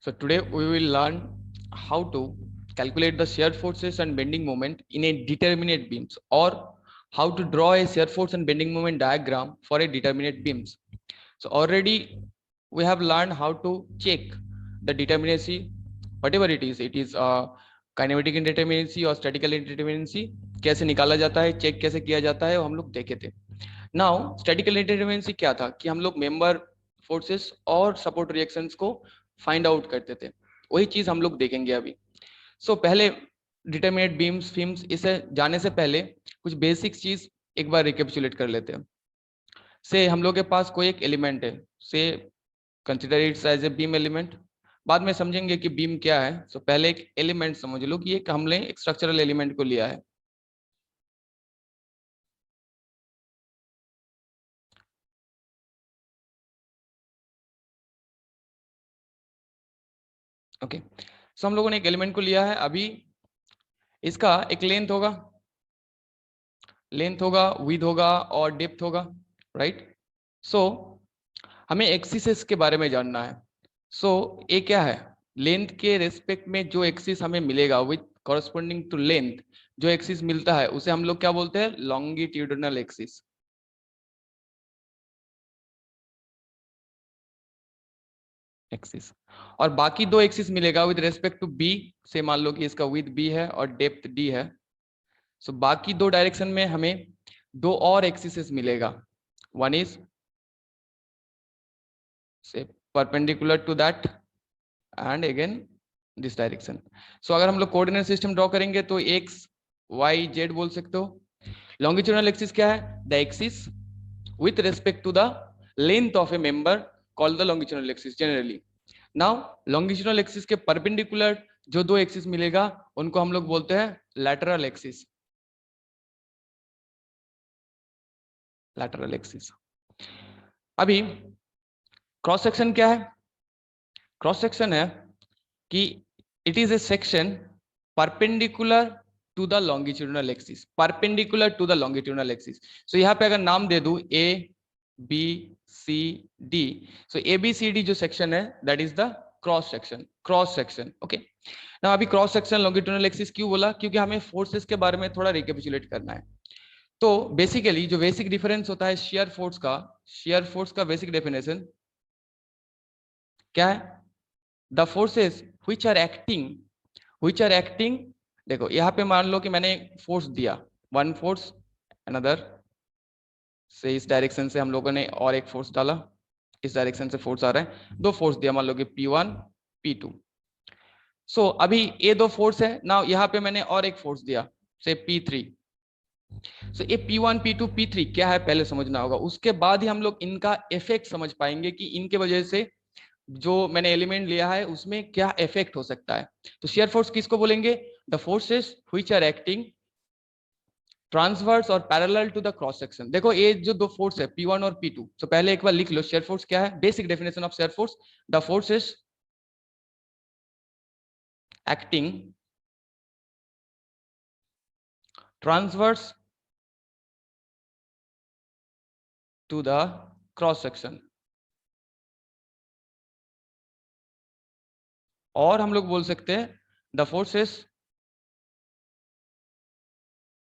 So today we will learn how to calculate the shear forces and bending moment in a determinate beams, or how to draw a shear force and bending moment diagram for a determinate beams. So already we have learned how to check the determinacy, whatever it is kinematic indeterminacy और statistical indeterminacy कैसे निकाला जाता है, check कैसे किया जाता है, वो हम लोग देखे थे. नाउ स्टैटिकल इंडिटरमिनेसी क्या था कि हम लोग मेंबर फोर्सेस और सपोर्ट रिएक्शंस को फाइंड आउट करते थे. वही चीज हम लोग देखेंगे अभी. सो पहले डिटरमिनेट बीम्स फिम्स इसे जाने से पहले कुछ बेसिक चीज एक बार रिकेपिचुलेट कर लेते हैं. से हम लोग के पास कोई एक एलिमेंट है, से consider it's as a beam element. बाद में समझेंगे कि बीम क्या है. सो पहले एक एलिमेंट समझ लो कि एक हमने एक स्ट्रक्चरल एलिमेंट को लिया है. ओके, सो हम लोगों ने एक एलिमेंट को लिया है. अभी इसका एक लेंथ होगा, विड्थ होगा और डेप्थ होगा, राइट. सो हमें एक्सिस के बारे में जानना है. सो ये क्या है, लेंथ के रेस्पेक्ट में जो एक्सिस हमें मिलेगा विथ कॉरस्पॉन्डिंग टू लेंथ, जो एक्सिस मिलता है उसे हम लोग क्या बोलते हैं, लॉन्गिट्यूडिनल एक्सिस. और बाकी दो एक्सिस मिलेगा विद रेस्पेक्ट टू बी. से मान लो कि इसका विथ बी है और डेप्थ डी है. सो बाकी दो डायरेक्शन में हमें दो और एक्सिस मिलेगा. One is say perpendicular to that and again this direction. So अगर हम लोग कोऑर्डिनेट सिस्टम ड्रॉ करेंगे तो एक्स वाई जेड बोल सकते हो. लॉन्गिट्यूडिनल एक्सिस क्या है, the axis with respect to the length of a member called the longitudinal axis generally. Now longitudinal axis के perpendicular जो दो एक्सिस मिलेगा उनको हम लोग बोलते हैं lateral axis. lateral axis. अभी क्रॉस सेक्शन क्या है, क्रॉस सेक्शन है कि it is a section perpendicular to the longitudinal axis, perpendicular to the longitudinal axis. So यहाँ पे अगर नाम दे दूं A B C D, so A B C D जो सेक्शन है that is the cross section. Cross section, okay. ना अभी क्रॉस सेक्शन लॉन्गिट्यूडिनल एक्सिस क्यों बोला, क्योंकि हमें फोर्सेस के बारे में थोड़ा रिकैपिचुलेट करना है. तो बेसिकली जो बेसिक डिफरेंस होता है शियर फोर्स का, शियर फोर्स का बेसिक डेफिनेशन क्या है, the forces which are acting. देखो यहाँ पे मान लो कि मैंने फोर्स दिया, वन फोर्स, अनदर से इस डायरेक्शन से हम लोगों ने और एक फोर्स डाला, इस डायरेक्शन से फोर्स आ रहा है, दो फोर्स दिया, मान लो कि P1 P2. सो अभी ये दो फोर्स है ना, यहाँ पे मैंने और एक फोर्स दिया से P3. सो ये P1 P2 P3 क्या है पहले समझना होगा, उसके बाद ही हम लोग इनका इफेक्ट समझ पाएंगे कि इनके वजह से जो मैंने एलिमेंट लिया है उसमें क्या इफेक्ट हो सकता है. तो शियर फोर्स किसको बोलेंगे, the forces which are acting transverse और parallel to the cross section. देखो ये जो दो फोर्स है P1 और P2, तो पहले एक बार लिख लो शियर फोर्स क्या है, basic definition of shear force, the forces acting transverse to the cross section. और हम लोग बोल सकते हैं the forces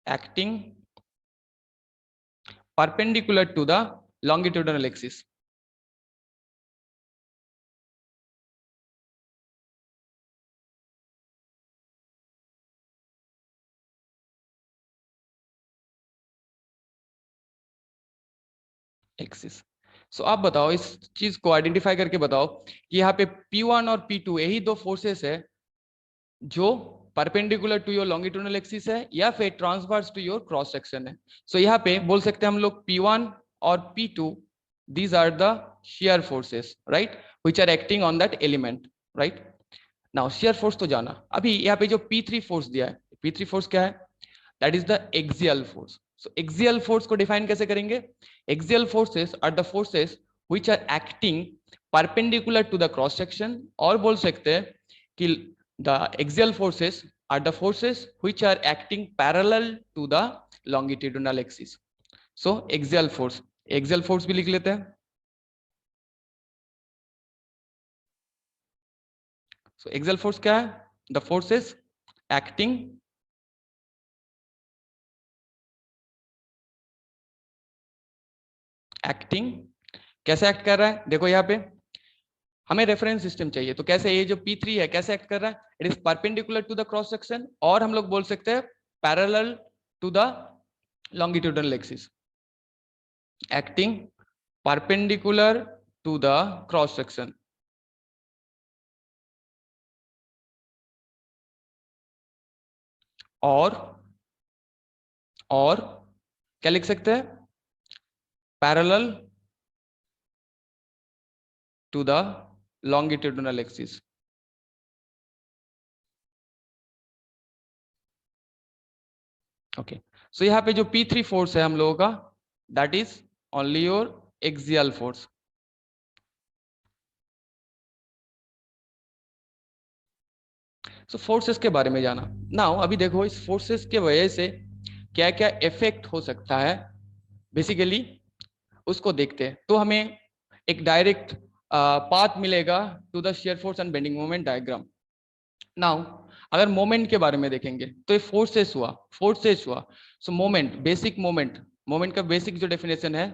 acting perpendicular to the longitudinal axis. Axis. So आप बताओ, इस चीज को आइडेंटिफाई करके बताओ कि यहाँ पे P1 और P2 यही दो फोर्सेस है जो perpendicular to your longitudinal axis है या फिर transverse to your cross section है. सो यहाँ पे बोल सकते हैं हम लोग P1 और P2 these are the shear forces, right, which are acting on that element, right. now shear force तो जाना. अभी यहाँ पे जो P3 फोर्स दिया है, P3 फोर्स क्या है, that is the axial force. so axial force को डिफाइन कैसे करेंगे, axial forces are the forces which are acting perpendicular to the cross section, और बोल सकते हैं कि the axial forces are the forces which are acting parallel to the longitudinal axis. so axial force भी लिख लेते हैं. सो एक्सियल फोर्स क्या है? द फोर्स इज एक्टिंग कैसे एक्ट कर रहा है? देखो यहाँ पे हमें रेफरेंस सिस्टम चाहिए, तो कैसे ये जो P3 है कैसे एक्ट कर रहा है? It is perpendicular to the cross section, और हम लोग बोल सकते हैं parallel to the longitudinal axis, acting perpendicular to the cross section. और क्या लिख सकते हैं? Parallel to the longitudinal axis. Okay, so यहाँ पे जो P3 फोर्स है हम लोगों का, that is only your axial force. So forces के बारे में जाना। नाउ अभी देखो इस फोर्सेस के वजह से क्या क्या इफेक्ट हो सकता है, बेसिकली उसको देखते हैं। तो हमें एक डायरेक्ट पाथ मिलेगा to the shear force and bending moment diagram. Now अगर मोमेंट के बारे में देखेंगे तो ये फोर्सेस हुआ। सो मोमेंट, बेसिक मोमेंट का बेसिक जो डेफिनेशन है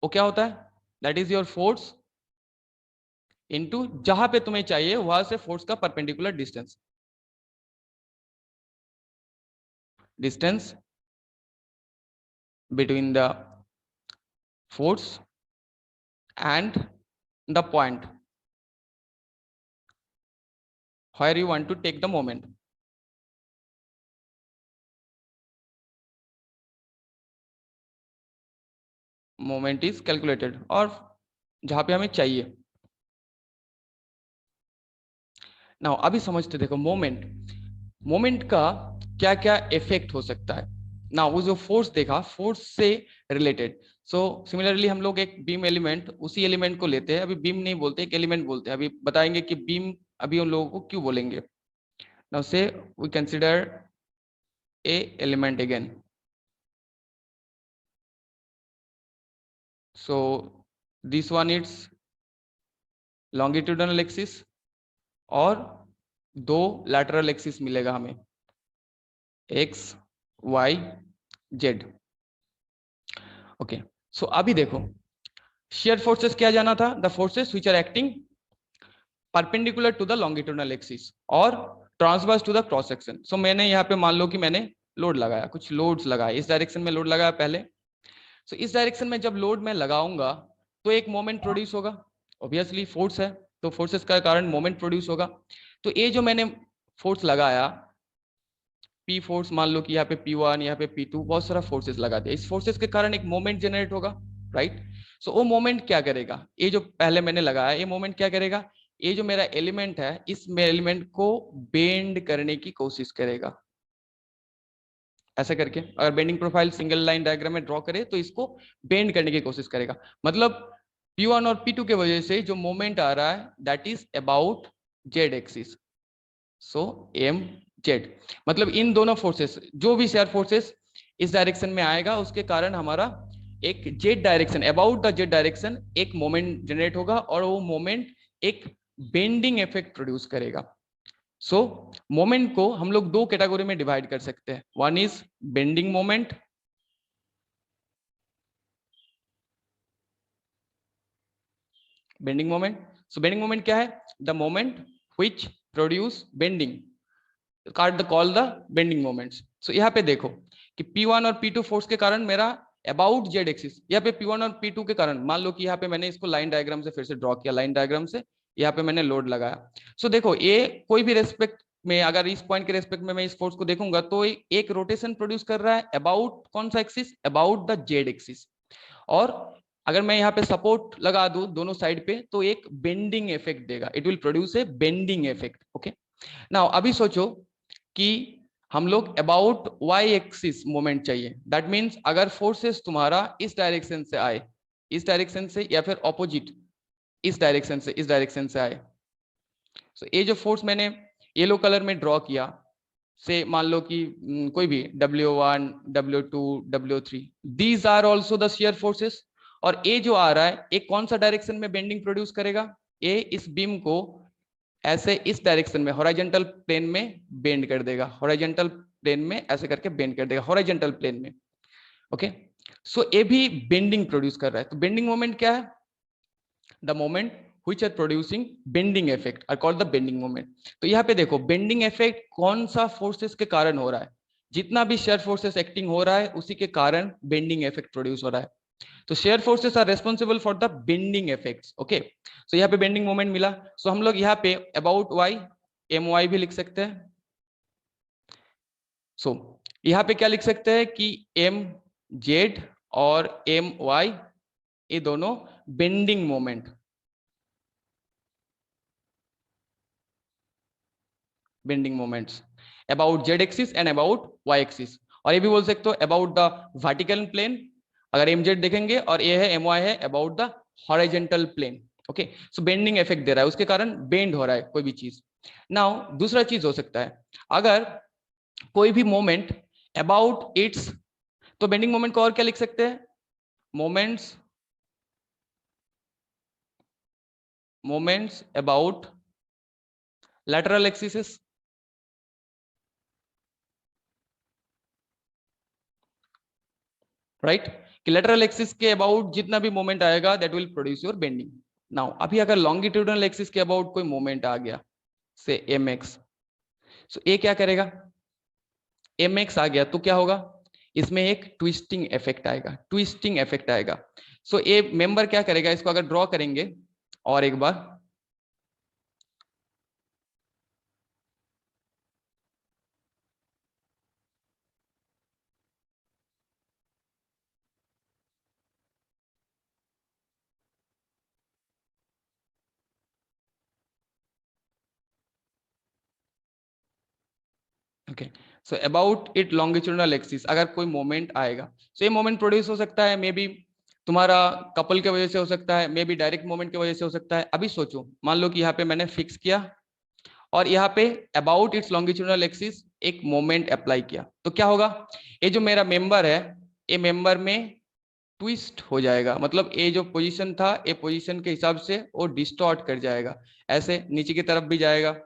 वो क्या होता है? That is your force into जहां पे तुम्हें चाहिए वहां से फोर्स का perpendicular distance between the force and the point where you want to take the moment. Moment is calculated, और जहां पे हमें चाहिए। नाउ अभी समझते, देखो मोमेंट का क्या क्या इफेक्ट हो सकता है। ना वो जो फोर्स देखा, फोर्स से रिलेटेड। सो सिमिलरली हम लोग एक बीम एलिमेंट, उसी एलिमेंट को लेते हैं, अभी बीम नहीं बोलते, एक एलिमेंट बोलते हैं। अभी बताएंगे कि बीम अभी उन लोगों को क्यों बोलेंगे। Now say we consider a element again. So this one it's longitudinal axis, और दो लैटरल एक्सिस मिलेगा हमें, X Y Z. Okay, so अभी देखो शेयर फोर्सेस क्या जाना था? The forces which are acting perpendicular to the longitudinal axis और transverse to the cross section. So मैंने यहाँ पे मान लो कि मैंने लोड लगाया, कुछ लोड्स लगाए, इस डायरेक्शन में लोड लगाया पहले। सो इस डायरेक्शन में जब लोड मैं लगाऊंगा तो एक मोमेंट प्रोड्यूस होगा, ऑब्वियसली फोर्स है तो फोर्सेस का कारण मोमेंट प्रोड्यूस होगा। तो ये जो मैंने फोर्स लगाया, पी फोर्स, मान लो कि यहाँ पे P1, यहाँ पे P2, बहुत सारा फोर्सेस लगा दिया, इस फोर्सेस के कारण एक मोमेंट जनरेट होगा, राइट। सो वो मोमेंट क्या करेगा? ये जो पहले मैंने लगाया ये मोमेंट क्या करेगा? ये जो मेरा एलिमेंट है, इस एलिमेंट को बेंड करने की कोशिश करेगा, ऐसा करके। अगर bending profile single line diagram में ड्रॉ करे तो इसको बेंड करने की कोशिश करेगा। मतलब P1 और P2 के वजह से जो मोमेंट आ रहा है that is about Z axis. So M Z, मतलब इन दोनों फोर्सेस, जो भी शेयर फोर्सेस इस डायरेक्शन में आएगा उसके कारण हमारा एक Z direction, about the Z direction एक मोमेंट जनरेट होगा, और वो मोमेंट एक बेंडिंग इफेक्ट प्रोड्यूस करेगा। सो मोमेंट को हम लोग दो कैटेगरी में डिवाइड कर सकते हैं। One is bending moment, so bending moment क्या है? The moment which produce bending, call the bending moments. So यहाँ पे देखो कि P1 और P2 फोर्स के कारण मेरा अबाउट जेड एक्सिस, यहाँ पे P1 और P2 के कारण मान लो कि यहाँ पे मैंने इसको लाइन डायग्राम से फिर से ड्रॉ किया, लाइन डायग्राम से यहाँ पे मैंने लोड लगाया। सो देखो ये कोई भी रेस्पेक्ट में, अगर इस पॉइंट के रेस्पेक्ट में मैं इस फोर्स को देखूंगा तो एक रोटेशन प्रोड्यूस कर रहा है अबाउट कौन सा axis? About the Z axis. और अगर मैं यहाँ पे सपोर्ट लगा दूं दोनों साइड पे तो एक बेंडिंग इफेक्ट देगा, it will produce a bending effect. Okay, now अभी सोचो कि हम लोग अबाउट वाई एक्सिस मोमेंट चाहिए। दैट मीन्स अगर फोर्सेस तुम्हारा इस डायरेक्शन से आए, इस डायरेक्शन से, या फिर ऑपोजिट इस डायरेक्शन से, इस डायरेक्शन से आए। सो ये जो फोर्स मैंने येलो कलर में ड्रॉ किया, से मान लो कि कोई भी W1, W2, W3, these are also the shear forces. और ए जो आ रहा है एक कौन सा डायरेक्शन में बेंडिंग प्रोड्यूस करेगा? ए इस बीम को ऐसे इस डायरेक्शन में हॉरिजॉन्टल प्लेन में बेंड कर देगा, हॉरिजॉन्टल प्लेन में ऐसे करके बेंड कर देगा, हॉरिजॉन्टल प्लेन में। ओके, सो ये भी बेंडिंग प्रोड्यूस कर रहा है। तो बेंडिंग मोमेंट क्या है? The moment which are producing bending effect are called the bending moment। तो यहाँ पे देखो बेंडिंग इफेक्ट कौन सा फोर्सेस के कारण हो रहा है? जितना भी शेयर फोर्सेस एक्टिंग हो रहा है उसी के कारण बेंडिंग इफेक्ट प्रोड्यूस हो रहा है। तो shear forces are responsible for the bending effects. Okay, so यहाँ पे बेंडिंग मोमेंट मिला। सो हम लोग यहाँ पे अबाउट वाई एम वाई भी लिख सकते हैं। सो यहाँ पे क्या लिख सकते हैं कि एम जेड और एम वाई ये दोनों bending moment, bending moments about Z axis and about Y axis. और ये भी बोल सकते हो अबाउट द वर्टिकल प्लेन, अगर एम जेड देखेंगे, और ये है एम वाई है about the horizontal plane. Okay, so bending effect दे रहा है, उसके कारण बेंड हो रहा है कोई भी चीज। नाउ दूसरा चीज हो सकता है, अगर कोई भी मोमेंट अबाउट इट्स, तो बेंडिंग मोमेंट को और क्या लिख सकते हैं? Moments about lateral axis, right? कि lateral axis के अबाउट जितना भी मोमेंट आएगा that will produce your bending. Now अभी अगर लॉन्गिट्यूडनल एक्सिस के अबाउट कोई मोमेंट आ गया से mx, सो ये क्या करेगा? mx आ गया तो क्या होगा? इसमें एक ट्विस्टिंग इफेक्ट आएगा, ट्विस्टिंग इफेक्ट आएगा। सो ये मेंबर क्या करेगा? इसको अगर ड्रॉ करेंगे और एक बार, okay, so about it longitudinal axis अगर कोई मोमेंट आएगा, सो ये मोमेंट प्रोड्यूस हो सकता है मे बी तुम्हारा कपल के वजह से हो सकता है, मे बी डायरेक्ट मोमेंट की वजह से हो सकता है। अभी सोचो, मान लो कि यहाँ पे मैंने फिक्स किया और यहाँ पे अबाउट इट्स लॉन्गिट्यूडनल एक्सिस एक मोमेंट अप्लाई किया, तो क्या होगा? ये जो मेरा मेंबर है, ये मेंबर में ट्विस्ट हो जाएगा, मतलब ये जो पोजीशन था, ये पोजीशन के हिसाब से वो डिस्टॉर्ट कर जाएगा, ऐसे नीचे की तरफ भी जाएगा।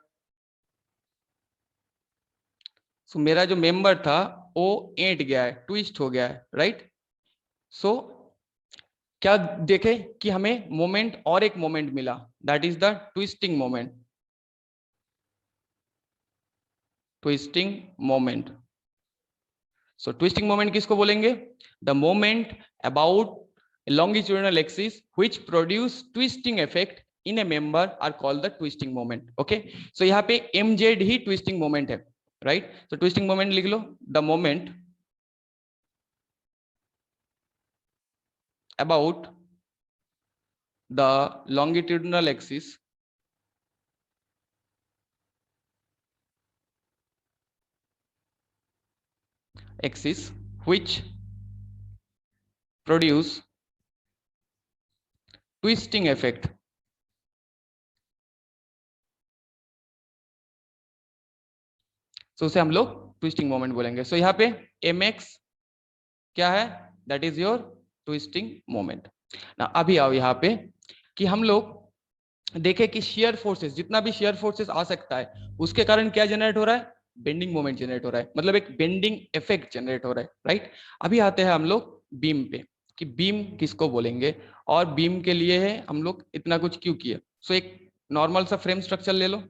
सो मेरा जो मेंबर था वो एंट गया है, ट्विस्ट हो गया है, राइट? सो क्या देखे कि हमें मोमेंट और एक मोमेंट मिला, that is the twisting moment, twisting moment. So twisting moment किसको बोलेंगे? The moment about longitudinal axis which produce twisting effect in a member are called the twisting moment। okay, so यहाँ पे mz ही twisting moment है, right? so twisting moment लिख लो, the moment about the longitudinal axis which produce twisting effect सो उसे हम लोग twisting moment बोलेंगे। सो यहाँ पे mx क्या है? That is your twisting moment ना। अभी आओ यहाँ पे कि हम लोग देखें कि शेयर फोर्सेस, जितना भी शेयर फोर्सेस आ सकता है उसके कारण क्या जनरेट हो रहा है? बेंडिंग मोमेंट जनरेट हो रहा है, मतलब एक बेंडिंग इफेक्ट जनरेट हो रहा है, राइट? अभी आते हैं हम लोग बीम पे कि बीम किसको बोलेंगे और बीम के लिए है हम लोग इतना कुछ क्यों किया। सो एक नॉर्मल सा फ्रेम स्ट्रक्चर ले लो,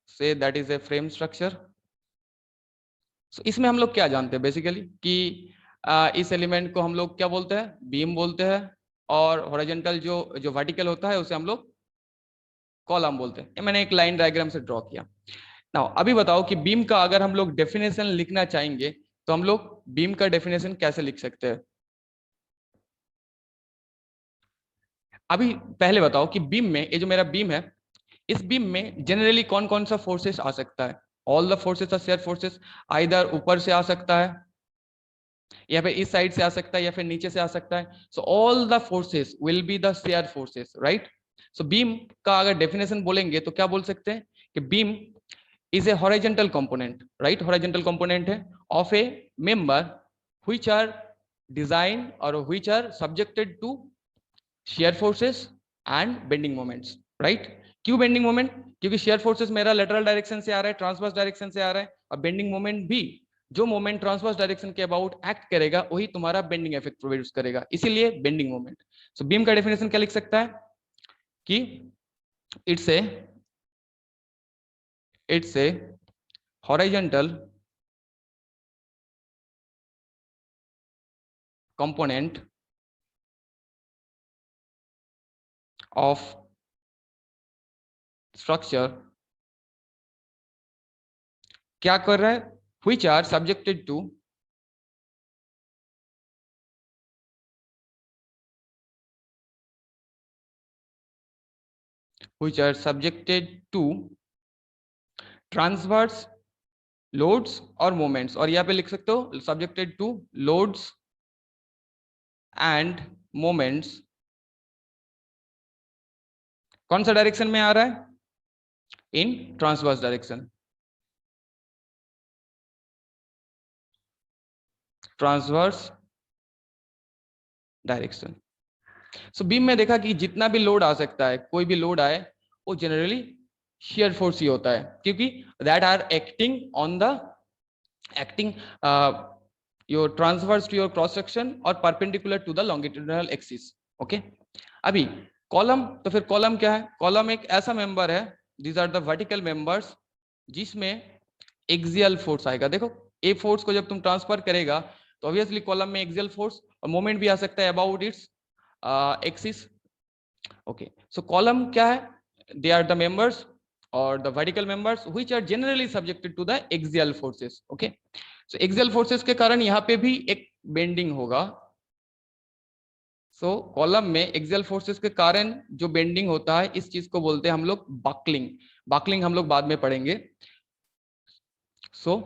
say that is a frame structure. So इसमें हम लोग क्या जानते हैं बेसिकली कि इस एलिमेंट को हम लोग क्या बोलते हैं? बीम बोलते हैं, और हॉरिजॉन्टल जो जो वर्टिकल होता है उसे हम लोग कॉलम बोलते हैं। ये मैंने एक लाइन डायग्राम से ड्रॉ किया। नाउ अभी बताओ कि बीम का अगर हम लोग डेफिनेशन लिखना चाहेंगे तो हम लोग बीम का डेफिनेशन कैसे लिख सकते हैं? अभी पहले बताओ कि बीम में, ये जो मेरा बीम है, इस बीम में जनरली कौन कौन सा फोर्सेस आ सकता है? All the forces are shear forces, either ऊपर से आ सकता है या फिर इस साइड से आ सकता है या फिर नीचे से आ सकता है। So all the forces will be the shear forces, right? So beam का अगर डेफिनेशन बोलेंगे तो क्या बोल सकते हैं कि beam is a horizontal component, right? Horizontal component है of a member which are design और which are subjected to shear forces and bending moments, right? क्यों बेंडिंग मोमेंट? क्योंकि शेयर फोर्सेस मेरा लेटरल डायरेक्शन से आ रहा है, ट्रांसवर्स डायरेक्शन से आ रहा है, और बेंडिंग मोमेंट भी जो मोमेंट ट्रांसवर्स डायरेक्शन के अबाउट एक्ट करेगा वही तुम्हारा बेंडिंग इफेक्ट प्रोड्यूस करेगा, इसीलिए बेंडिंग मोमेंट। सो बीम का डेफिनेशन क्या लिख सकता है कि it's a horizontal component of structure क्या कर रहा है, which are subjected to transverse loads और moments, और यहाँ पे लिख सकते हो subjected to loads and moments। कौन सा डायरेक्शन में आ रहा है? इन ट्रांसवर्स डायरेक्शन, ट्रांसवर्स डायरेक्शन। सो बीम में देखा कि जितना भी लोड आ सकता है, कोई भी लोड आए, वो जनरली shear force ही होता है, क्योंकि that are acting on the acting your transverse to your cross section और perpendicular to the longitudinal axis। Okay, अभी कॉलम, तो फिर कॉलम क्या है? कॉलम एक ऐसा मेंबर है, these are the vertical members, जिसमें एक्सियल फोर्स आएगा। देखो ए फोर्स को जब तुम ट्रांसफर करेगा तो ऑब्वियसली कॉलम में एक्सियल फोर्स और मोमेंट भी आ सकता है about its axis. Okay, so column क्या है? दे आर द मेंबर्स और the vertical members which are generally subjected to the axial forces. Okay, so axial forces के कारण यहाँ पे भी एक बेंडिंग होगा। सो कॉलम में एक्सियल फोर्सेस के कारण जो बेंडिंग होता है, इस चीज को बोलते हैं हम लोग बकलिंग। बकलिंग हम लोग बाद में पढ़ेंगे। सो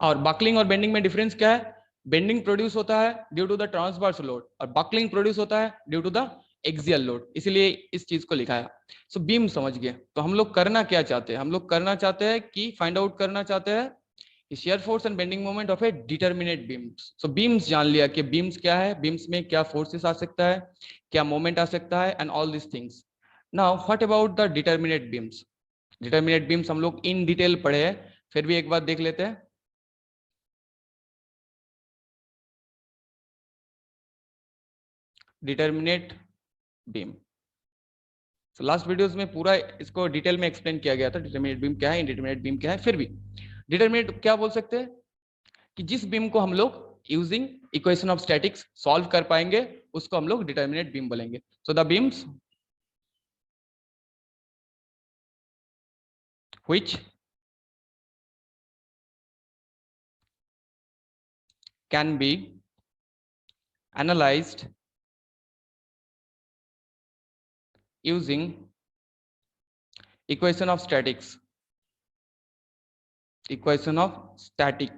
और बकलिंग और बेंडिंग में डिफरेंस क्या है? बेंडिंग प्रोड्यूस होता है due to the transverse load और बकलिंग प्रोड्यूस होता है due to the axial load, इसीलिए इस चीज को लिखा है। सो बीम समझ गए, तो हम लोग करना क्या चाहते हैं? हम लोग करना चाहते हैं कि फाइंड आउट करना चाहते हैं कि shear force and bending moment of A determinate beams. So beams जान लिया कि बीम्स क्या है, बीम्स में क्या फोर्सेस आ सकता है, क्या मोमेंट आ सकता है, and all this things. Now what about the determinate beams? Determinate beams हम लोग इन डिटेल पढ़े हैं, फिर भी एक बार देख लेते हैं। डिटरमिनेट बीम, तो लास्ट वीडियोस में पूरा इसको डिटेल में एक्सप्लेन किया गया था, डिटरमिनेट बीम क्या है, इंडिटरमिनेट बीम क्या है। फिर भी डिटरमिनेट क्या बोल सकते हैं कि जिस बीम को हम लोग using equation of statics solve कर पाएंगे, उसको हम लोग डिटरमिनेट बीम बोलेंगे। So the beams which can be analysed using equation of statics, equation of static,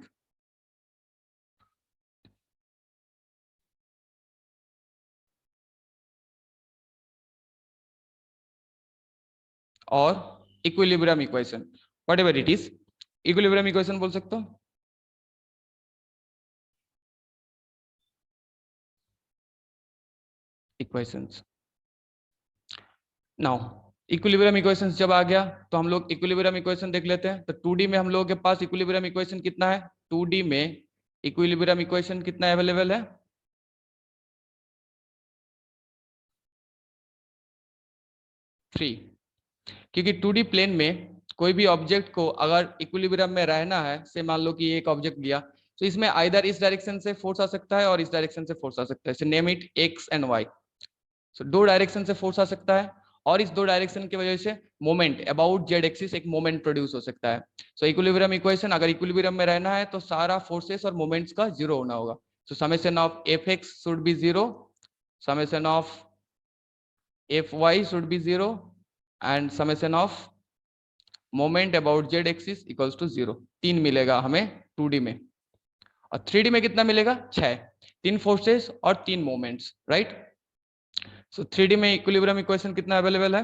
और equilibrium equation, whatever it is. Equilibrium equation बोल सकते हो, इक्वेशंस। नाउ इक्विलिब्रियम इक्वेशंस जब आ गया तो हम लोग इक्विलिब्रियम इक्वेशन देख लेते हैं। तो 2D में हम लोगों के पास इक्विलिब्रियम इक्वेशन कितना है? 2D में इक्विलिब्रियम इक्वेशन कितना अवेलेबल है? 3। क्योंकि 2D प्लेन में कोई भी ऑब्जेक्ट को अगर इक्विलिब्रियम में रहना है, से मान लो कि एक ऑब्जेक्ट लिया, तो इसमें आइदर इस डायरेक्शन से फोर्स आ सकता है और इस डायरेक्शन से फोर्स आ सकता है। So name it X and Y. So दो डायरेक्शन से फोर्स आ सकता है, और इस दो डायरेक्शन की वजह से मोमेंट अबाउट जेड एक्सिस एक मोमेंट प्रोड्यूस हो सकता है। सो इक्विलिब्रियम इक्वेशन, अगर इक्विलिब्रियम में रहना है तो सारा फोर्सेस और मोमेंट्स का जीरो होना होगा। So summation of F X should be zero, summation of F Y should be zero, and summation of moment about Z axis equals to zero. 3 मिलेगा हमें 2D में, और 3D में कितना मिलेगा? 6। 3 फोर्सेस और 3 मोमेंट्स, राइट। सो 3D में equilibrium equation कितना अवेलेबल है?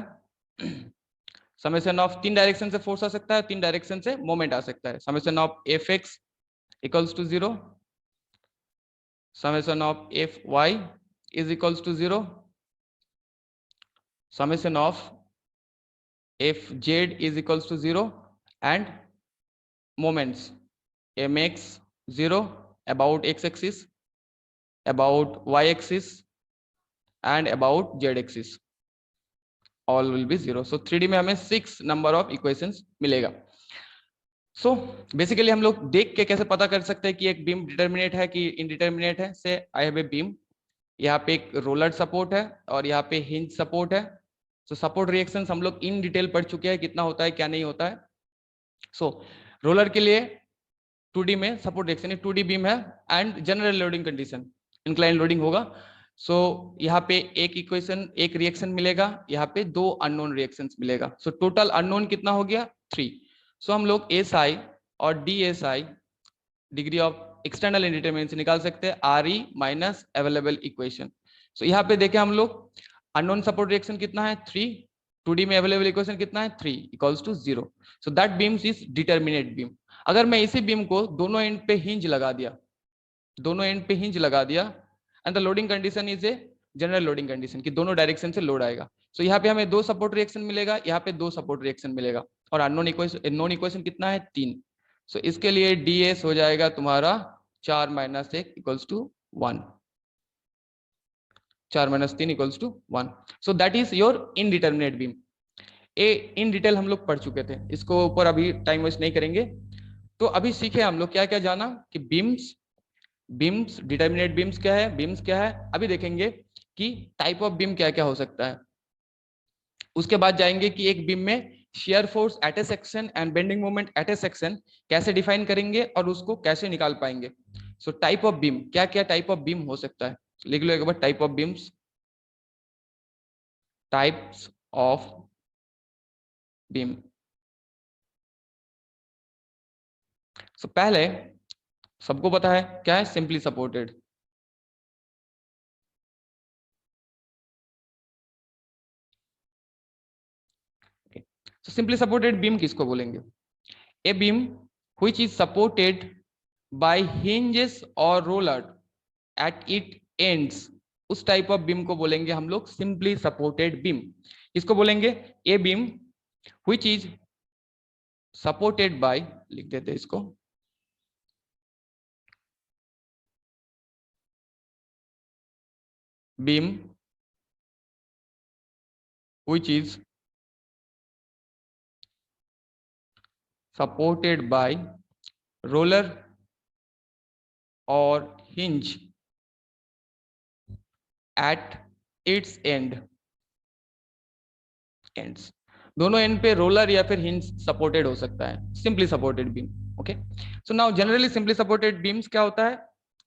समेशन ऑफ 3 डायरेक्शन से फोर्स आ सकता है, 3 डायरेक्शन से मोमेंट आ सकता है। Summation of F X equals to zero, summation of F Y is equals to zero, summation of if z is equals to 0 and moments mx 0 about x-axis, about y-axis and about z-axis, all will be 0. So 3D में हमें 6 number of equations मिलेगा. So basically हम लोग देख के कैसे पता कर सकते हैं कि एक बीम डिटर्मिनेट है कि इनडिटर्मिनेट है. से आई हैव ए बीम, यहाँ पे एक रोलर सपोर्ट है और यहाँ पे हिंज सपोर्ट है. सो सपोर्ट रिएक्शंस हम लोग इन डिटेल पढ़ चुके हैं, कितना होता है क्या नहीं होता है. सो रोलर के लिए 2D में सपोर्ट रिएक्शन 2D बीम है and general loading condition incline loading होगा. सो यहाँ पे एक इक्वेशन एक रिएक्शन मिलेगा, यहाँ पे 2 अननोन रिएक्शंस मिलेगा. सो टोटल अननोन कितना हो गया 3. सो हम लोग SI और DSI डिग्री ऑफ एक्सटर्नल इंडिटरमिनेंसी निकाल सकते हैं RE माइनस अवेलेबल इक्वेशन. सो यहाँ पे देखें हम लोग अननोन सपोर्ट रिएक्शन कितना है 3, 2D में अवेलेबल इक्वेशन कितना है 3 equals to 0. So that beams is determinate beam. अगर मैं इसी बीम को दोनों एंड पे हिंज लगा दिया, दोनों एंड पे हिंज लगा दिया and the loading condition is a general loading condition कि दोनों डायरेक्शन से लोड आएगा. सो यहाँ पे हमें 2 सपोर्ट रिएक्शन मिलेगा, यहाँ पे 2 सपोर्ट रिएक्शन मिलेगा और अननोन इक्वेशन नॉन इक्वेशन कितना है 3. सो इसके लिए DS हो जाएगा तुम्हारा 4 minus 1 equals to 1, 4 minus 3 equals to 1. So that is your indeterminate beam. ए इन डिटेल हम लोग पढ़ चुके थे, इसको ऊपर अभी टाइम वेस्ट नहीं करेंगे. तो अभी सीखे हम लोग क्या क्या जाना कि बीम्स डिटर्मिनेट बीम्स क्या है, बीम्स क्या है. अभी देखेंगे कि टाइप ऑफ बीम क्या क्या हो सकता है. उसके बाद जाएंगे कि एक बीम में shear force at a section and bending moment at a section कैसे डिफाइन करेंगे और उसको कैसे निकाल पाएंगे. सो टाइप ऑफ बीम, क्या क्या टाइप ऑफ बीम हो सकता है लिख लो एक बार. Type of beams, types of beam. So पहले सबको पता है क्या है simply supported. So simply supported beam किसको बोलेंगे? A beam which is supported by hinges और रोलर एट इट एंड्स, उस टाइप ऑफ बीम को बोलेंगे हम लोग सिंपली सपोर्टेड बीम. इसको बोलेंगे a beam which is supported by, लिख देते हैं इसको, beam which is supported by roller or hinge at its ends. दोनों एंड पे रोलर या फिर हिंज सपोर्टेड हो सकता है, simply supported beam. Okay, so now generally simply supported beams क्या होता है?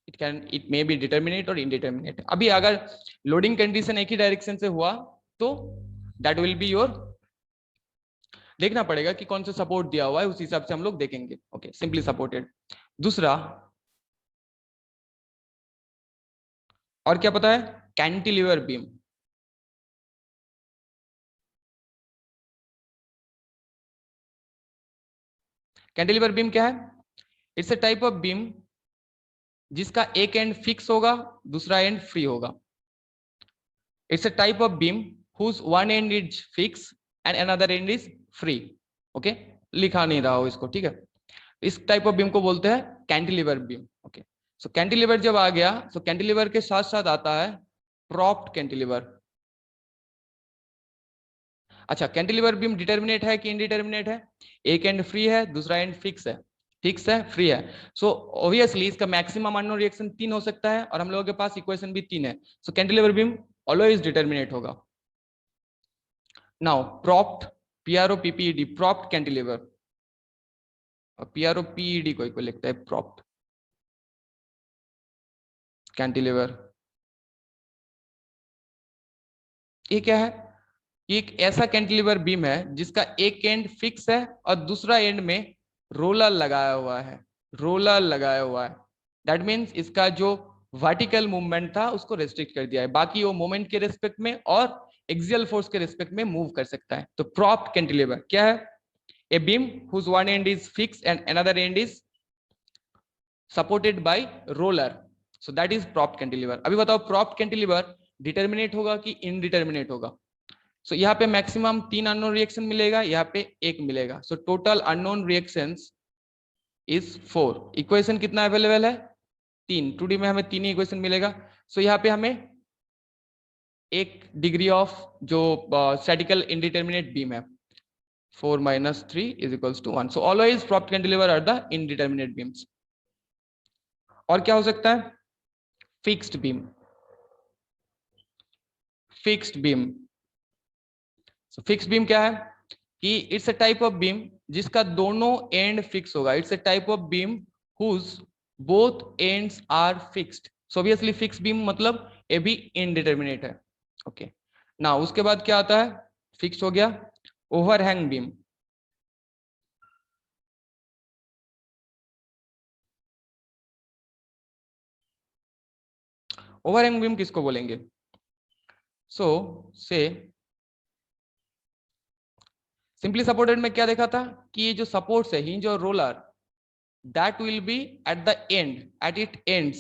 इट मे बी डिटर्मिनेट और इनडिटर्मिनेट. अभी अगर लोडिंग कंडीशन एक ही डायरेक्शन से हुआ तो दैट विल बी योर, देखना पड़ेगा कि कौन सा सपोर्ट दिया हुआ है, उस हिसाब से हम लोग देखेंगे. Okay, simply supported. दूसरा और क्या पता है? Cantilever beam. कैंटिलीवर बीम क्या है? It's a type of beam जिसका एक एंड फिक्स होगा, दूसरा एंड फ्री होगा. It's a type of beam whose one end is fix and another end is free. Okay, लिखा नहीं रहा हो इसको, ठीक है. इस टाइप ऑफ बीम को बोलते हैं कैंटिलीवर बीम. ओके, सो कैंटिलीवर जब आ गया तो कैंटिलीवर के साथ साथ आता है प्रॉप्ड कैंटिलीवर. अच्छा, कैंटिलीवर बीम डिटर्मिनेट है कि इनडिटर्मिनेट है? एक एंड फ्री है, दूसरा एंड फिक्स है. फिक्स है, फ्री है. सो ऑब्वियसली इसका मैक्सिमम अननोन रिएक्शन 3 हो सकता है और हम लोगों के पास इक्वेशन भी 3 है. सो कैंटिलीवर बीम ऑलवेज डिटर्मिनेट होगा. Now propped, PROPPED, propped cantilever, और PROPED कोई को लिखता है प्रॉप्ड कैंटिलीवर. ये क्या है? एक ऐसा कैंटिलीवर बीम है जिसका एक एंड फिक्स है और दूसरा एंड में रोलर लगाया हुआ है, रोलर लगाया हुआ है. दैट मीन्स इसका जो वर्टिकल मूवमेंट था उसको रेस्ट्रिक्ट कर दिया है, बाकी वो मोमेंट के रिस्पेक्ट में और एक्सियल फोर्स के रिस्पेक्ट में मूव कर सकता है. तो प्रॉप्ड कैंटिलीवर क्या है? A beam whose one end is fix and another end is supported by roller. So that is propped cantilever. अभी बताओ प्रॉप्ड कैंटिलीवर डिटर्मिनेट होगा कि इनडिटर्मिनेट होगा? सो यहाँ पे मैक्सिमम 3 अननोन रिएक्शन मिलेगा, यहाँ पे 1 मिलेगा। So total unknown reactions is 4। Equation कितना अवेलेबल है? 3। 2D में हमें 3 ही इक्वेशन मिलेगा। सो यहाँ पे हमें 1 डिग्री ऑफ जो स्टैटिकल इंडिटरमिनेट बीम है 4 minus 3 is equals to 1. So always prop cantilever are the indeterminate beams. और क्या हो सकता है? Fixed beam. Fixed beam, so fixed beam क्या है कि it's a type of beam जिसका दोनों एंड फिक्स होगा। It's a type of beam whose both ends are fixed. So obviously fixed beam मतलब ये भी इनडिटरमिनेट है। ओके, ना उसके बाद क्या आता है? फिक्स्ड हो गया। ओवरहैंग बीम, ओवरहैंग बीम किसको बोलेंगे? सो से सिंपली सपोर्टेड में क्या देखा था कि ये जो सपोर्ट्स है हिंज और roller that will be at the end, eight it ends.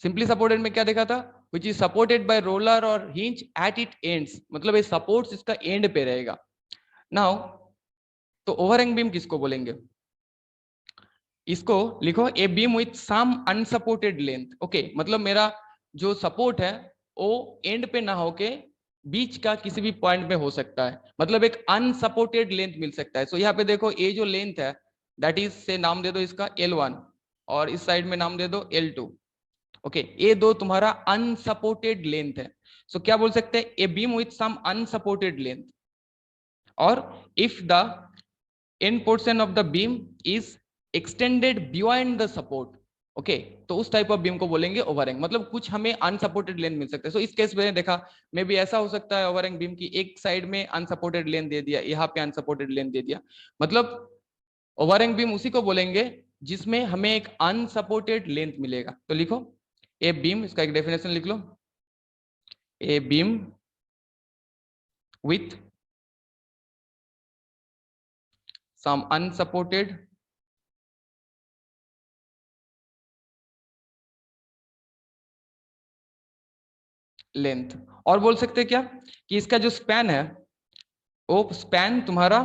Simply supported में क्या देखा था? Which is supported by roller और हिंज एट इट एंड्स, मतलब ये सपोर्ट्स इसका एंड पे रहेगा। नाउ तो ओवरहैंग बीम किसको बोलेंगे? इसको लिखो a beam with some unsupported length. Okay, मतलब मेरा जो सपोर्ट है वो एंड पे ना होके बीच का किसी भी पॉइंट में हो सकता है, मतलब एक अनसपोर्टेड लेंथ मिल सकता है। सो यहाँ पे देखो ये जो लेंथ है दैट इज से नाम दे दो इसका L1 और इस साइड में नाम दे दो L2। ओके, ये दो तुम्हारा अनसपोर्टेड लेंथ है। सो क्या बोल सकते हैं? A beam with some unsupported length और if the end portion of the beam is extended beyond the support। Okay, तो उस टाइप ऑफ बीम को बोलेंगे ओवरहैंग, मतलब कुछ हमें अनसपोर्टेड लेंथ मिल सकता है। सो इस केस में देखा मे भी ऐसा हो सकता है ओवरहैंग बीम की एक साइड में अनसपोर्टेड लेंथ दे दिया, यहाँ पे अनसपोर्टेड लेंथ दे दिया, मतलब ओवरहैंग बीम उसी को बोलेंगे जिसमें हमें एक अनसपोर्टेड लेंथ मिलेगा। तो लिखो ए बीम, इसका एक डेफिनेशन लिख लो, a beam with some unsupported length. और बोल सकते हैं क्या कि इसका जो स्पैन है वो स्पैन तुम्हारा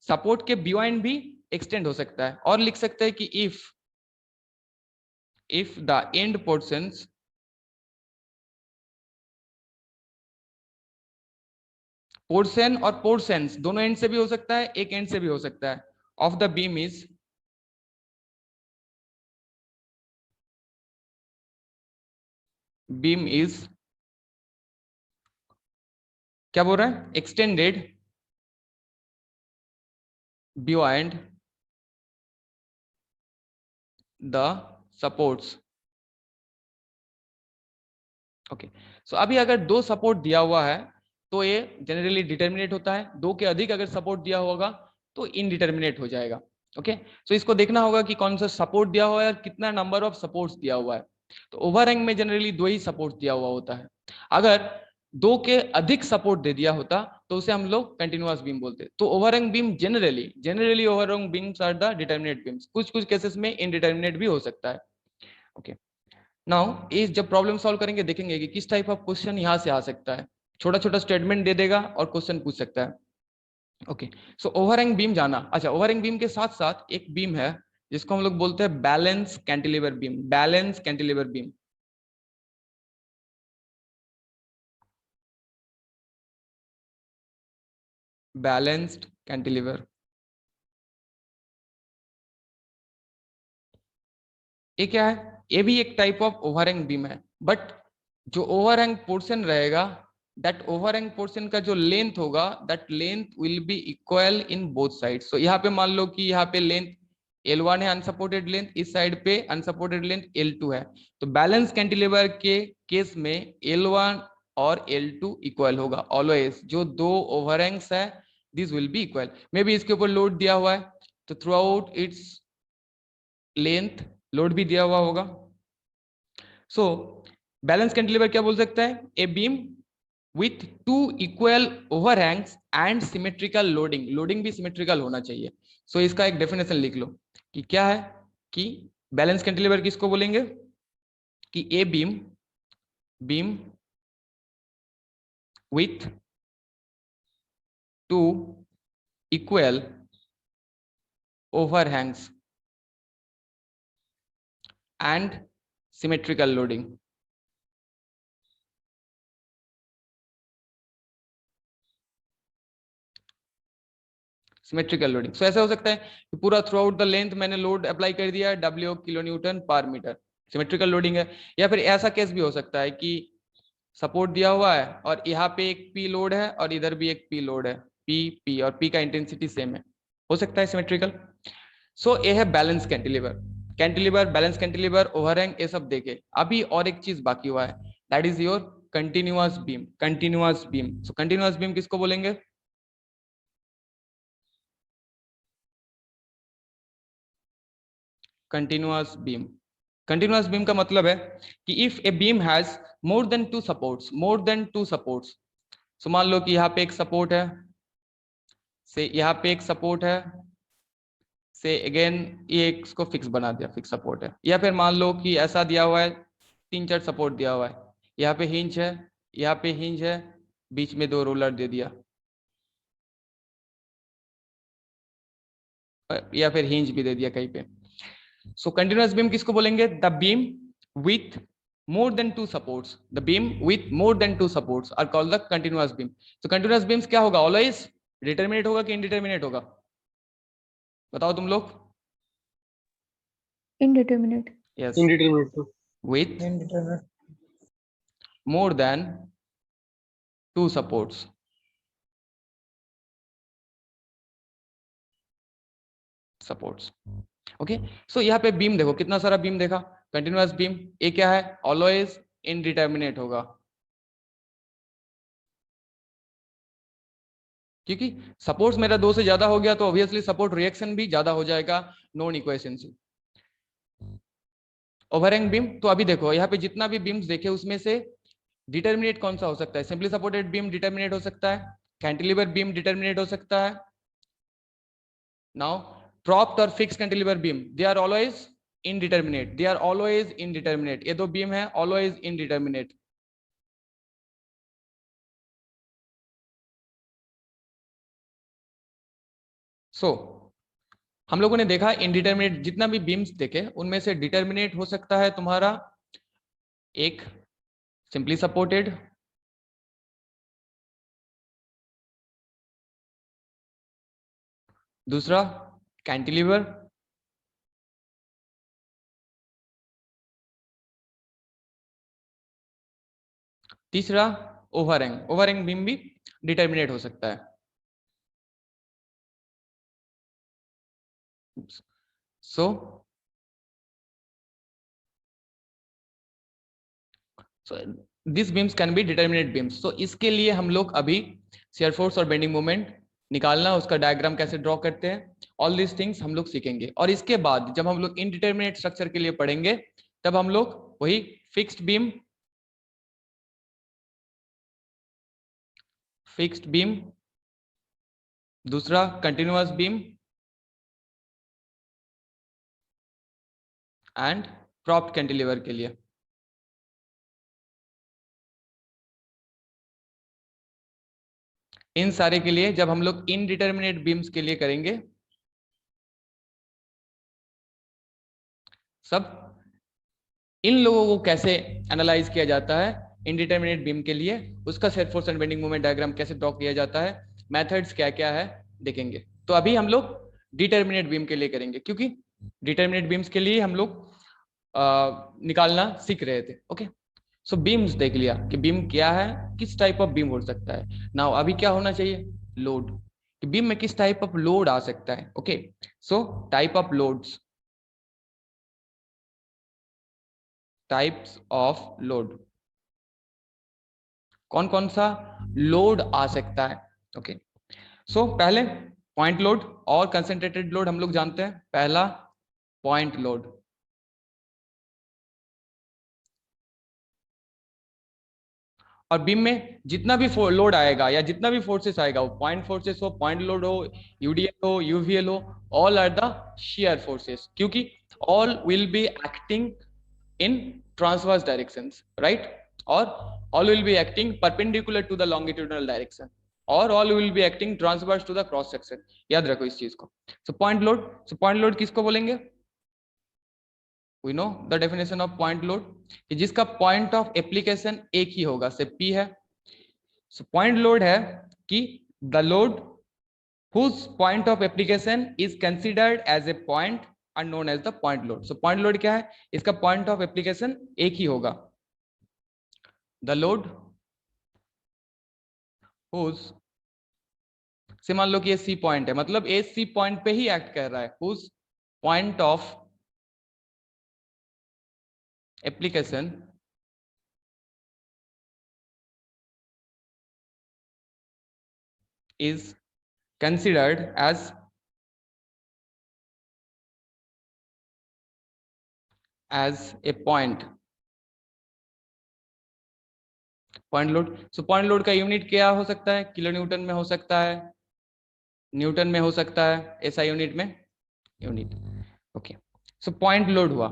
सपोर्ट के बियॉन्ड भी एक्सटेंड हो सकता है। और लिख सकते हैं कि if the end portions portion और पोर्शंस दोनों एंड से भी हो सकता है, एक एंड से भी हो सकता है, ऑफ द बीम इज क्या बोल रहा है? Extended beyond the supports. Okay, so अभी अगर दो सपोर्ट दिया हुआ है तो ये जनरली डिटर्मिनेट होता है, दो के अधिक अगर सपोर्ट दिया होगा तो इनडिटर्मिनेट हो जाएगा। ओके, सो इसको देखना होगा कि कौन सा सपोर्ट दिया हुआ है और कितना नंबर ऑफ सपोर्ट्स दिया हुआ है। तो ओवरहैंग में जनरली दो ही सपोर्ट दिया हुआ होता है। अगर दो के अधिक सपोर्ट दे दिया होता तो उसे हम लोग कंटिन्यूअस बीम बोलते। तो overhang beam generally overhang beams are the determinate beams, कुछ कुछ केसेस में इनडिटर्मिनेट भी हो सकता है। ओके, नाउ ये जब प्रॉब्लम सॉल्व करेंगे देखेंगे कि किस टाइप ऑफ क्वेश्चन यहाँ से आ सकता है। छोटा छोटा स्टेटमेंट दे देगा और क्वेश्चन पूछ सकता है। ओके, सो ओवरहैंग बीम जाना। अच्छा, ओवरहैंग बीम के साथ साथ एक बीम है जिसको हम लोग बोलते हैं balance cantilever beam. Balance cantilever beam, balanced cantilever, ये क्या है? ये भी एक टाइप ऑफ ओवरहैंग बीम है, बट जो ओवरहैंग पोर्शन रहेगा दैट ओवरहैंग पोर्शन का जो लेंथ होगा that length will be equal in both side. So यहाँ पे मान लो कि यहाँ पे लेंथ L1 है अनसपोर्टेड लेंथ, इस साइड पे अनसपोर्टेड लेंथ L2 है। तो बैलेंस कैंटिलीवर के केस में L1 और L2 इक्वल होगा ऑलवेज। जो दो ओवरहैंग्स है this will be equal. May be इसके ऊपर लोड दिया हुआ है तो through out its length load भी दिया हुआ होगा। सो बैलेंस कैंटिलीवर क्या बोल सकता है? A beam with two equal overhangs and symmetrical loading. Loading भी सिमेट्रिकल होना चाहिए। सो इसका एक डेफिनेशन लिख लो कि क्या है कि बैलेंस कैंटिलीवर किसको बोलेंगे कि a beam with two equal overhangs and symmetrical loading. Symmetrical loading, so ऐसा हो सकता है कि पूरा थ्रू आउट द लेंथ मैंने लोड अप्लाई कर दिया W kilo newton per metre, symmetrical loading है। या फिर ऐसा केस भी हो सकता है कि सपोर्ट दिया हुआ है और यहाँ पे एक P लोड है और इधर भी एक P लोड है, P और P का इंटेंसिटी सेम है, हो सकता है सिमेट्रिकल। सो ये है balance cantilever, balance cantilever, overhang, ये सब देखे। अभी और एक चीज बाकी हुआ है, that is your continuous beam. Continuous beam, so continuous beam किसको बोलेंगे? Continuous beam. कंटिन्यूअस बीम का मतलब है कि if a beam has more than two supports, so मान लो कि यहाँ पे एक सपोर्ट है, से यहाँ पे एक सपोर्ट है, से अगेन ये इसको फिक्स बना दिया, फिक्स सपोर्ट है। या फिर मान लो कि ऐसा दिया हुआ है, 3-4 सपोर्ट दिया हुआ है, यहाँ पे हिंज है, यहाँ पे हिंज है, बीच में 2 रोलर दे दिया, या फिर हिंज भी दे दिया कहीं पे। सो कंटिन्यूअस बीम किसको बोलेंगे? The beam width more than two supports, the beam with more than two supports are called the continuous beam. So continuous beams क्या होगा? always determinate होगा कि indeterminate होगा? बताओ तुम लोग। Indeterminate. Yes. Indeterminate. With Indeterminate. more than two supports. Supports, okay. So यहाँ पे बीम देखो, कितना सारा बीम देखा, कंटिन्यूअस बीम। ये क्या है? ऑलवेज इनडिटर्मिनेट होगा, क्योंकि सपोर्ट्स मेरा 2 से ज्यादा हो गया तो ऑब्वियसली सपोर्ट रिएक्शन भी ज्यादा हो जाएगा नॉन इक्वेशन से। ओवरहैंग बीम, तो अभी देखो यहाँ पे जितना भी बीम्स देखे उसमें से डिटर्मिनेट कौन सा हो सकता है? सिंपली सपोर्टेड बीम डिटर्मिनेट हो सकता है, कैंटिलीवर बीम डिटर्मिनेट हो सकता है। नाउ propped और fixed cantilever beam, they are always indeterminate, they are always indeterminate. ये 2 बीम है ऑलवेज इनडिटर्मिनेट। सो हम लोगों ने देखा इनडिटर्मिनेट, जितना भी बीम्स देखे उनमें से डिटर्मिनेट हो सकता है तुम्हारा एक सिंपली सपोर्टेड, दूसरा कैंटिलीवर, तीसरा ओवरहैंग। ओवरहैंग बीम भी डिटर्मिनेट हो सकता है। So this beams can be determinate beams. तो इसके लिए हम लोग अभी शियर फोर्स और बेंडिंग मोमेंट निकालना, उसका डायग्राम कैसे ड्रॉ करते हैं, ऑल दिस थिंग्स हम लोग सीखेंगे। और इसके बाद जब हम लोग इनडिटर्मिनेट स्ट्रक्चर के लिए पढ़ेंगे तब हम लोग वही फिक्स्ड बीम, दूसरा continuous beam and propped cantilever के लिए। इन सारे के लिए जब हम लोग इनडिटर्मिनेट बीम्स के लिए करेंगे, सब इन लोगों को कैसे एनालाइज किया जाता है इनडिटर्मिनेट बीम के लिए, उसका shear force and bending moment diagram कैसे ड्रॉ किया जाता है, मेथड्स क्या क्या है देखेंगे। तो अभी हम लोग डिटर्मिनेट बीम के लिए करेंगे, क्योंकि डिटर्मिनेट बीम्स के लिए हम लोग निकालना सीख रहे थे। ओके, सो बीम्स देख लिया कि बीम क्या है, किस टाइप ऑफ बीम हो सकता है। नाउ अभी क्या होना चाहिए? लोड, कि बीम में किस टाइप ऑफ लोड आ सकता है। Okay, so type of loads, types of load, कौन कौन सा लोड आ सकता है। ओके, सो पहले पॉइंट लोड और कंसंट्रेटेड लोड हम लोग जानते हैं। पहला पॉइंट लोड, और बीम में जितना भी लोड आएगा या जितना भी फोर्सेस आएगा, वो पॉइंट फोर्सेस हो, पॉइंट लोड हो, यूडीएल हो, यूवीएल हो, all are the shear forces, क्योंकि all will be acting in transverse directions, right, और all will be acting perpendicular to the longitudinal direction, और all will be acting transverse to the cross section. याद रखो इस चीज को। So point load किसको बोलेंगे? We know the definition of point load, कि जिसका पॉइंट ऑफ एप्लीकेशन एक ही होगा, से P है। सो पॉइंट लोड है कि the load whose point of application is considered as a point are known as the point load. So point load क्या है? इसका point of application एक ही होगा। The load whose, से मान लो कि ये C point है, मतलब A C point पे ही एक्ट कर रहा है, whose point of application is considered as a point load. So point load का यूनिट क्या हो सकता है? किलो न्यूटन में हो सकता है, न्यूटन में हो सकता है, ऐसा यूनिट में unit. Okay, so point load हुआ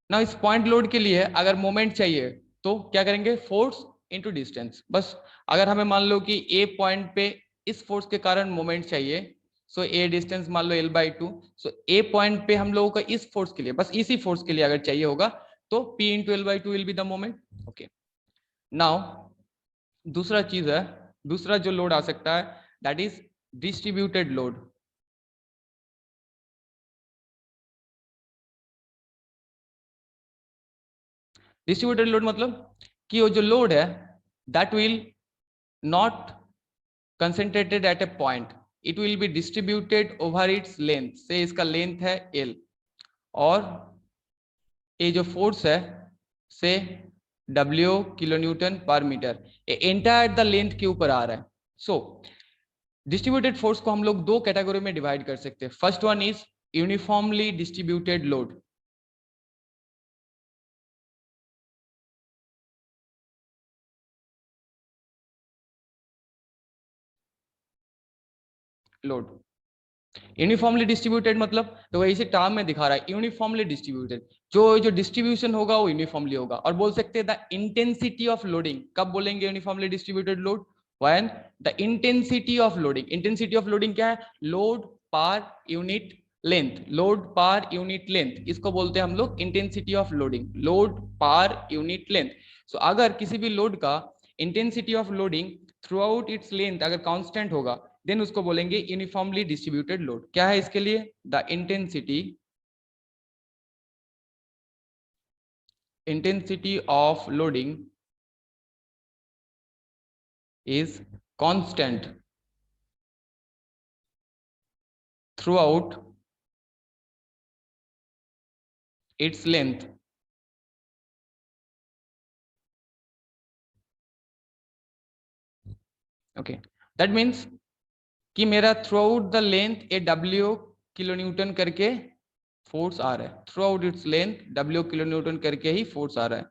ना। इस पॉइंट लोड के लिए अगर मोमेंट चाहिए तो क्या करेंगे? Force into distance. बस अगर हमें मान लो कि ए पॉइंट पे इस फोर्स के कारण मोमेंट चाहिए, सो ए डिस्टेंस मान लो L/2, सो ए पॉइंट पे हम लोगों को इस फोर्स के लिए, बस इसी फोर्स के लिए अगर चाहिए होगा तो P into L/2 will be the moment. Okay, now दूसरा चीज है, दूसरा जो लोड आ सकता है that is distributed load. Distributed load मतलब कि वो जो लोड है that will not concentrated at a point, it will be distributed over its length. से इसका लेंथ है L, और ये जो फोर्स है से W kilo newton per metre, ये एंटायर द लेंथ के ऊपर आ रहा है। सो डिस्ट्रीब्यूटेड फोर्स को हम लोग दो कैटेगरी में डिवाइड कर सकते हैं। First one is uniformly distributed load. Load uniformly distributed मतलब, तो वही से टर्म में दिखा रहा है यूनिफॉर्मली डिस्ट्रीब्यूटेड, जो डिस्ट्रीब्यूशन होगा वो यूनिफॉर्मली होगा। और बोल सकते हैं द इंटेंसिटी ऑफ लोडिंग। कब बोलेंगे uniformly distributed load? When the intensity of loading, intensity of loading क्या है? Load per unit length, load per unit length, इसको बोलते हैं हम लोग intensity of loading, load per unit length. So अगर किसी भी लोड का intensity of loading throughout its length अगर कांस्टेंट होगा देन उसको बोलेंगे यूनिफॉर्मली डिस्ट्रीब्यूटेड लोड। क्या है इसके लिए? The intensity of loading is constant through out its length. Okay, that means कि मेरा through out the length A W kilo Newton करके फोर्स आ रहा है, throughout its length W kilo Newton करके ही फोर्स आ रहा है।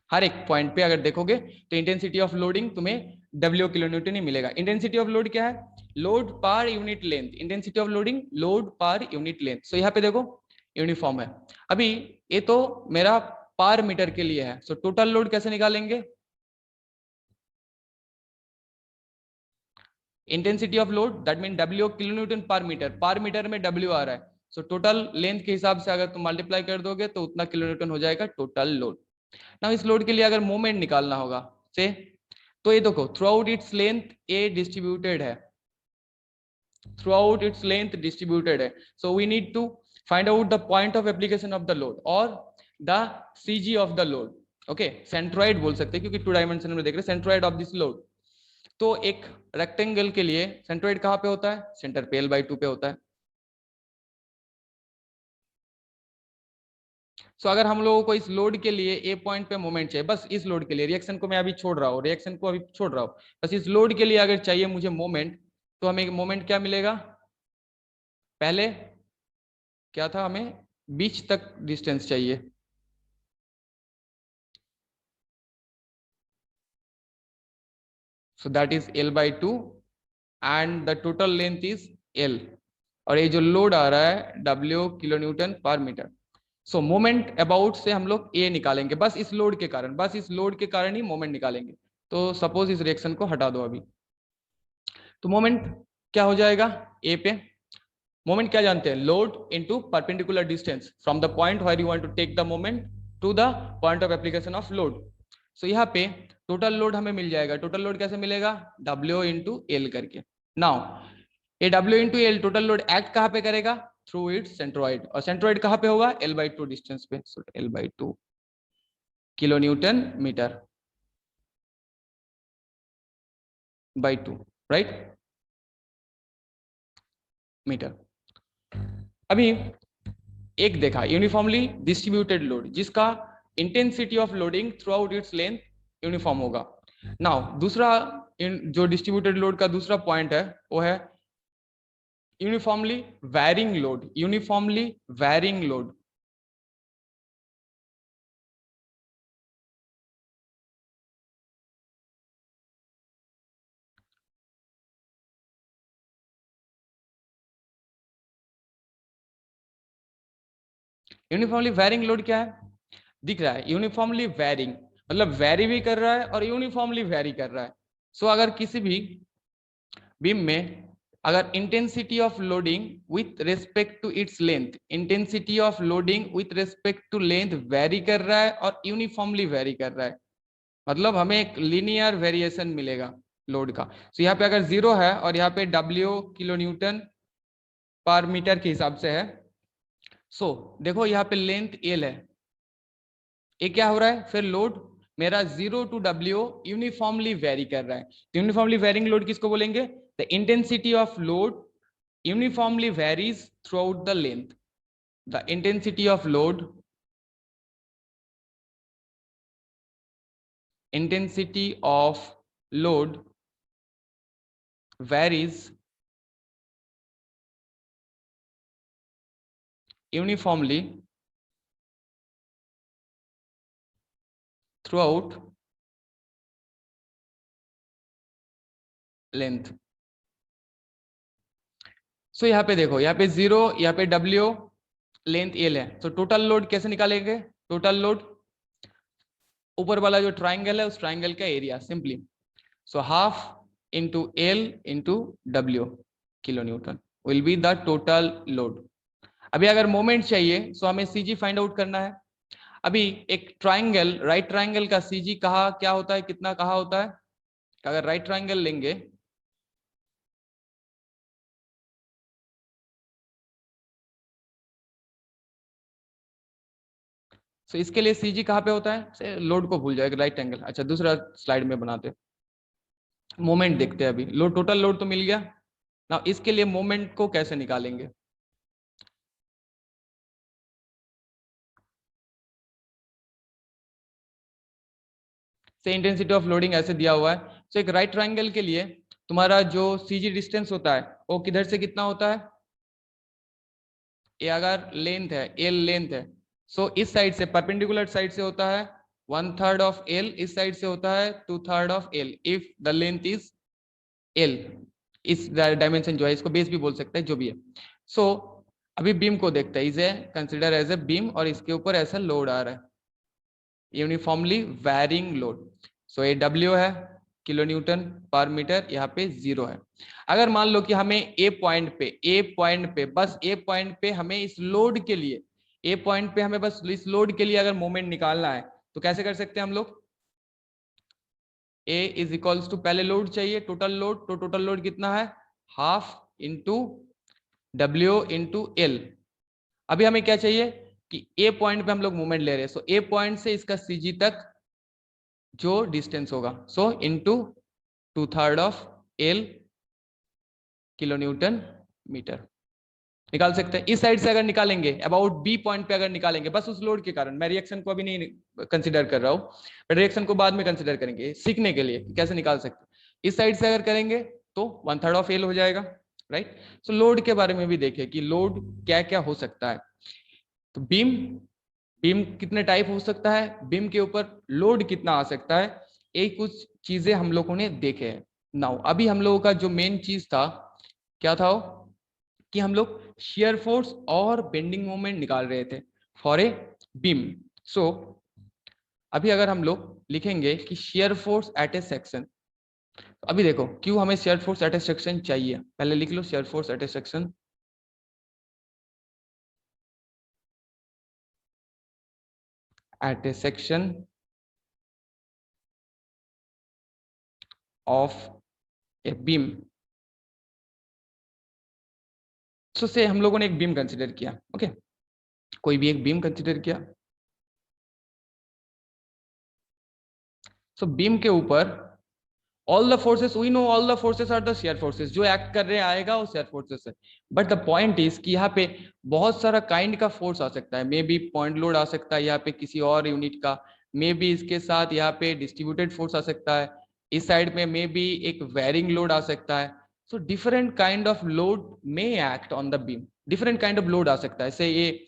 हर एक पॉइंट पे अगर देखोगे तो इंटेंसिटी ऑफ लोडिंग तुम्हें W किलो न्यूटन ही मिलेगा। इंटेंसिटी ऑफ लोड क्या है? Load per unit length, intensity of loading load per unit length. So यहाँ पे देखो यूनिफॉर्म है। अभी ये तो मेरा पर मीटर के लिए है, सो टोटल लोड कैसे निकालेंगे? Intensity of load that mean W kilo newton per metre में W आ रहा है, सो टोटल लेंथ के हिसाब से अगर तुम मल्टीप्लाई कर दोगे तो उतना किलो न्यूटन हो जाएगा टोटल लोड। ना इस लोड के लिए अगर मोमेंट निकालना होगा से, तो ये देखो throughout its length a distributed है, throughout its length distributed है। So we need to find out the point of application of the load और the CG of the load. Okay, centroid बोल सकते हैं क्योंकि to dimension में देख रहे हैं, सेंट्रोइड ऑफ दिस लोड। तो एक रेक्टेंगल के लिए सेंट्रोइड कहाँ पे होता है? सेंटर पे L/2 पे होता है। सो अगर हम लोगों को इस लोड के लिए ए पॉइंट पे मोमेंट चाहिए, बस इस लोड के लिए, रिएक्शन को मैं अभी छोड़ रहा हूँ, रिएक्शन को अभी छोड़ रहा हूँ, बस इस लोड के लिए अगर चाहिए मुझे मोमेंट, तो हमें मोमेंट क्या मिलेगा? पहले क्या था? हमें बीच तक डिस्टेंस चाहिए, सो that is L/2 and the total length is L, और ये जो लोड आ रहा है W kilo newton per metre. So moment about से हम लोग ए निकालेंगे, बस इस लोड के कारण, बस इस लोड के कारण ही मोमेंट निकालेंगे। तो सपोज इस रिएक्शन को हटा दो अभी, तो मोमेंट क्या हो जाएगा ए पे। मोमेंट क्या जानते हैं, load into perpendicular distance from the point where you want to take the moment to the point of application of load. So यहाँ पे टोटल लोड हमें मिल जाएगा। टोटल लोड कैसे मिलेगा, W इंटू एल करके। नाउ ये W into L total load act कहाँ पे करेगा, थ्रू इट्स सेंट्रोइड, और सेंट्रोइड कहाँ पे होगा, L/2 डिस्टेंस पे। So L/2 kilo newton metre by 2, right, metre. अभी एक देखा यूनिफॉर्मली डिस्ट्रीब्यूटेड लोड, जिसका intensity of loading throughout its length uniform होगा। नाउ दूसरा जो डिस्ट्रीब्यूटेड लोड का दूसरा पॉइंट है वो है uniformly varying load. Uniformly varying load, uniformly varying load क्या है, दिख रहा है, यूनिफॉर्मली वैरिंग मतलब वैरी भी कर रहा है और यूनिफॉर्मली वैरी कर रहा है। सो अगर किसी भी बीम में अगर intensity of loading with respect to its length, intensity of loading with respect to length vary कर रहा है और यूनिफॉर्मली वेरी कर रहा है, मतलब हमें एक लीनियर वेरिएशन मिलेगा लोड का। तो यहाँ पे अगर 0 है और यहाँ पे W kilo newton per metre के हिसाब से है। सो देखो यहाँ पे लेंथ L है, ये क्या हो रहा है, फिर लोड मेरा 0 टू W यूनिफॉर्मली वेरी कर रहा है। तो यूनिफॉर्मली वेरिंग लोड किसको बोलेंगे, the intensity of load uniformly varies throughout the length. The intensity of load varies uniformly throughout length. सो यहाँ पे देखो, यहाँ पे 0, यहाँ पे W, लेंथ L है। तो टोटल लोड कैसे निकालेंगे, टोटल लोड ऊपर वाला जो ट्राइंगल है उस ट्राइंगल का area simply, so half into L into W kilo Newton will be the total load. अभी अगर मोमेंट चाहिए सो हमें CG फाइंड आउट करना है। अभी एक ट्राइंगल, राइट ट्राइंगल का CG कहा क्या होता है, कितना कहा होता है, अगर राइट ट्राइंगल लेंगे तो इसके लिए CG कहाँ पे होता है, लोड को भूल जाएगा, राइट एंगल। अच्छा दूसरा स्लाइड में बनाते, मोमेंट देखते हैं। अभी लोड, टोटल लोड तो मिल गया ना, इसके लिए मोमेंट को कैसे निकालेंगे, से इंटेंसिटी ऑफ लोडिंग ऐसे दिया हुआ है। तो एक राइट ट्राइंगल के लिए तुम्हारा जो CG डिस्टेंस होता है वो किधर से कितना होता है, ये अगर लेंथ है, L लेंथ है, सो इस साइड से परपेंडिकुलर साइड से होता है 1/3 ऑफ L, इस साइड से होता है 2/3 of L if the length is L। इस डायमेंशन जो है इसको बेस भी बोल सकते हैं, जो भी है। सो अभी बीम को देखते हैं, इसे कंसिडर एज ए बीम और इसके ऊपर ऐसा लोड आ रहा है, यूनिफॉर्मली वैरिंग लोड। सो ये W है किलो न्यूटन पर मीटर, यहाँ पे 0 है। अगर मान लो कि हमें ए पॉइंट पे बस ए पॉइंट पे हमें इस लोड के लिए, ए पॉइंट पे हमें बस इस लोड के लिए अगर मोमेंट निकालना है तो कैसे कर सकते हैं हम लोग, A इज इक्वल्स टू, पहले लोड चाहिए टोटल लोड, तो टोटल लोड कितना है, half into W into L. अभी हमें क्या चाहिए कि ए पॉइंट पे हम लोग मूवमेंट ले रहे हैं, सो ए पॉइंट से इसका CG तक जो डिस्टेंस होगा, so into 2/3 of L kilo newton metre निकाल सकते हैं। इस साइड से अगर निकालेंगे अबाउट बी पॉइंट पे अगर निकालेंगे, बस उस लोड के कारण, मैं रिएक्शन को अभी नहीं कंसीडर कर रहा हूँ, बट रिएक्शन को बाद में कंसीडर करेंगे सीखने के लिए कैसे निकाल सकते हैं। इस साइड से अगर करेंगे तो 1/3 ऑफ L हो जाएगा, राइट। सो लोड के बारे में भी देखें कि लोड क्या क्या हो सकता है। तो बीम, बीम कितने टाइप हो सकता है, बीम के ऊपर लोड कितना आ सकता है, ये कुछ चीजें हम लोगों ने देखे हैं। नाउ अभी हम लोगों का जो मेन चीज था क्या था, कि हम लोग शियर फोर्स और बेंडिंग मोमेंट निकाल रहे थे फॉर ए बीम। सो अभी अगर हम लोग लिखेंगे कि shear force at a section, अभी देखो क्यों हमें shear force at a section चाहिए, पहले लिख लो shear force at a section at a section of a beam। So say हम लोगों ने एक बीम कंसिडर किया, ओके कोई भी एक बीम कंसिडर किया। सो बीम के ऊपर all the forces, we know all the forces are the shear forces, जो एक्ट कर रहे आएगा वो shear forces है। बट द पॉइंट इज कि यहाँ पे बहुत सारा काइंड का फोर्स आ सकता है, मे बी पॉइंट लोड आ सकता है यहाँ पे किसी और यूनिट का, मे बी इसके साथ यहाँ पे डिस्ट्रीब्यूटेड फोर्स आ सकता है, इस साइड में मे बी एक वेरिंग लोड आ सकता है। So different kind of load may act on the beam, different kind of load आ सकता है। जैसे ये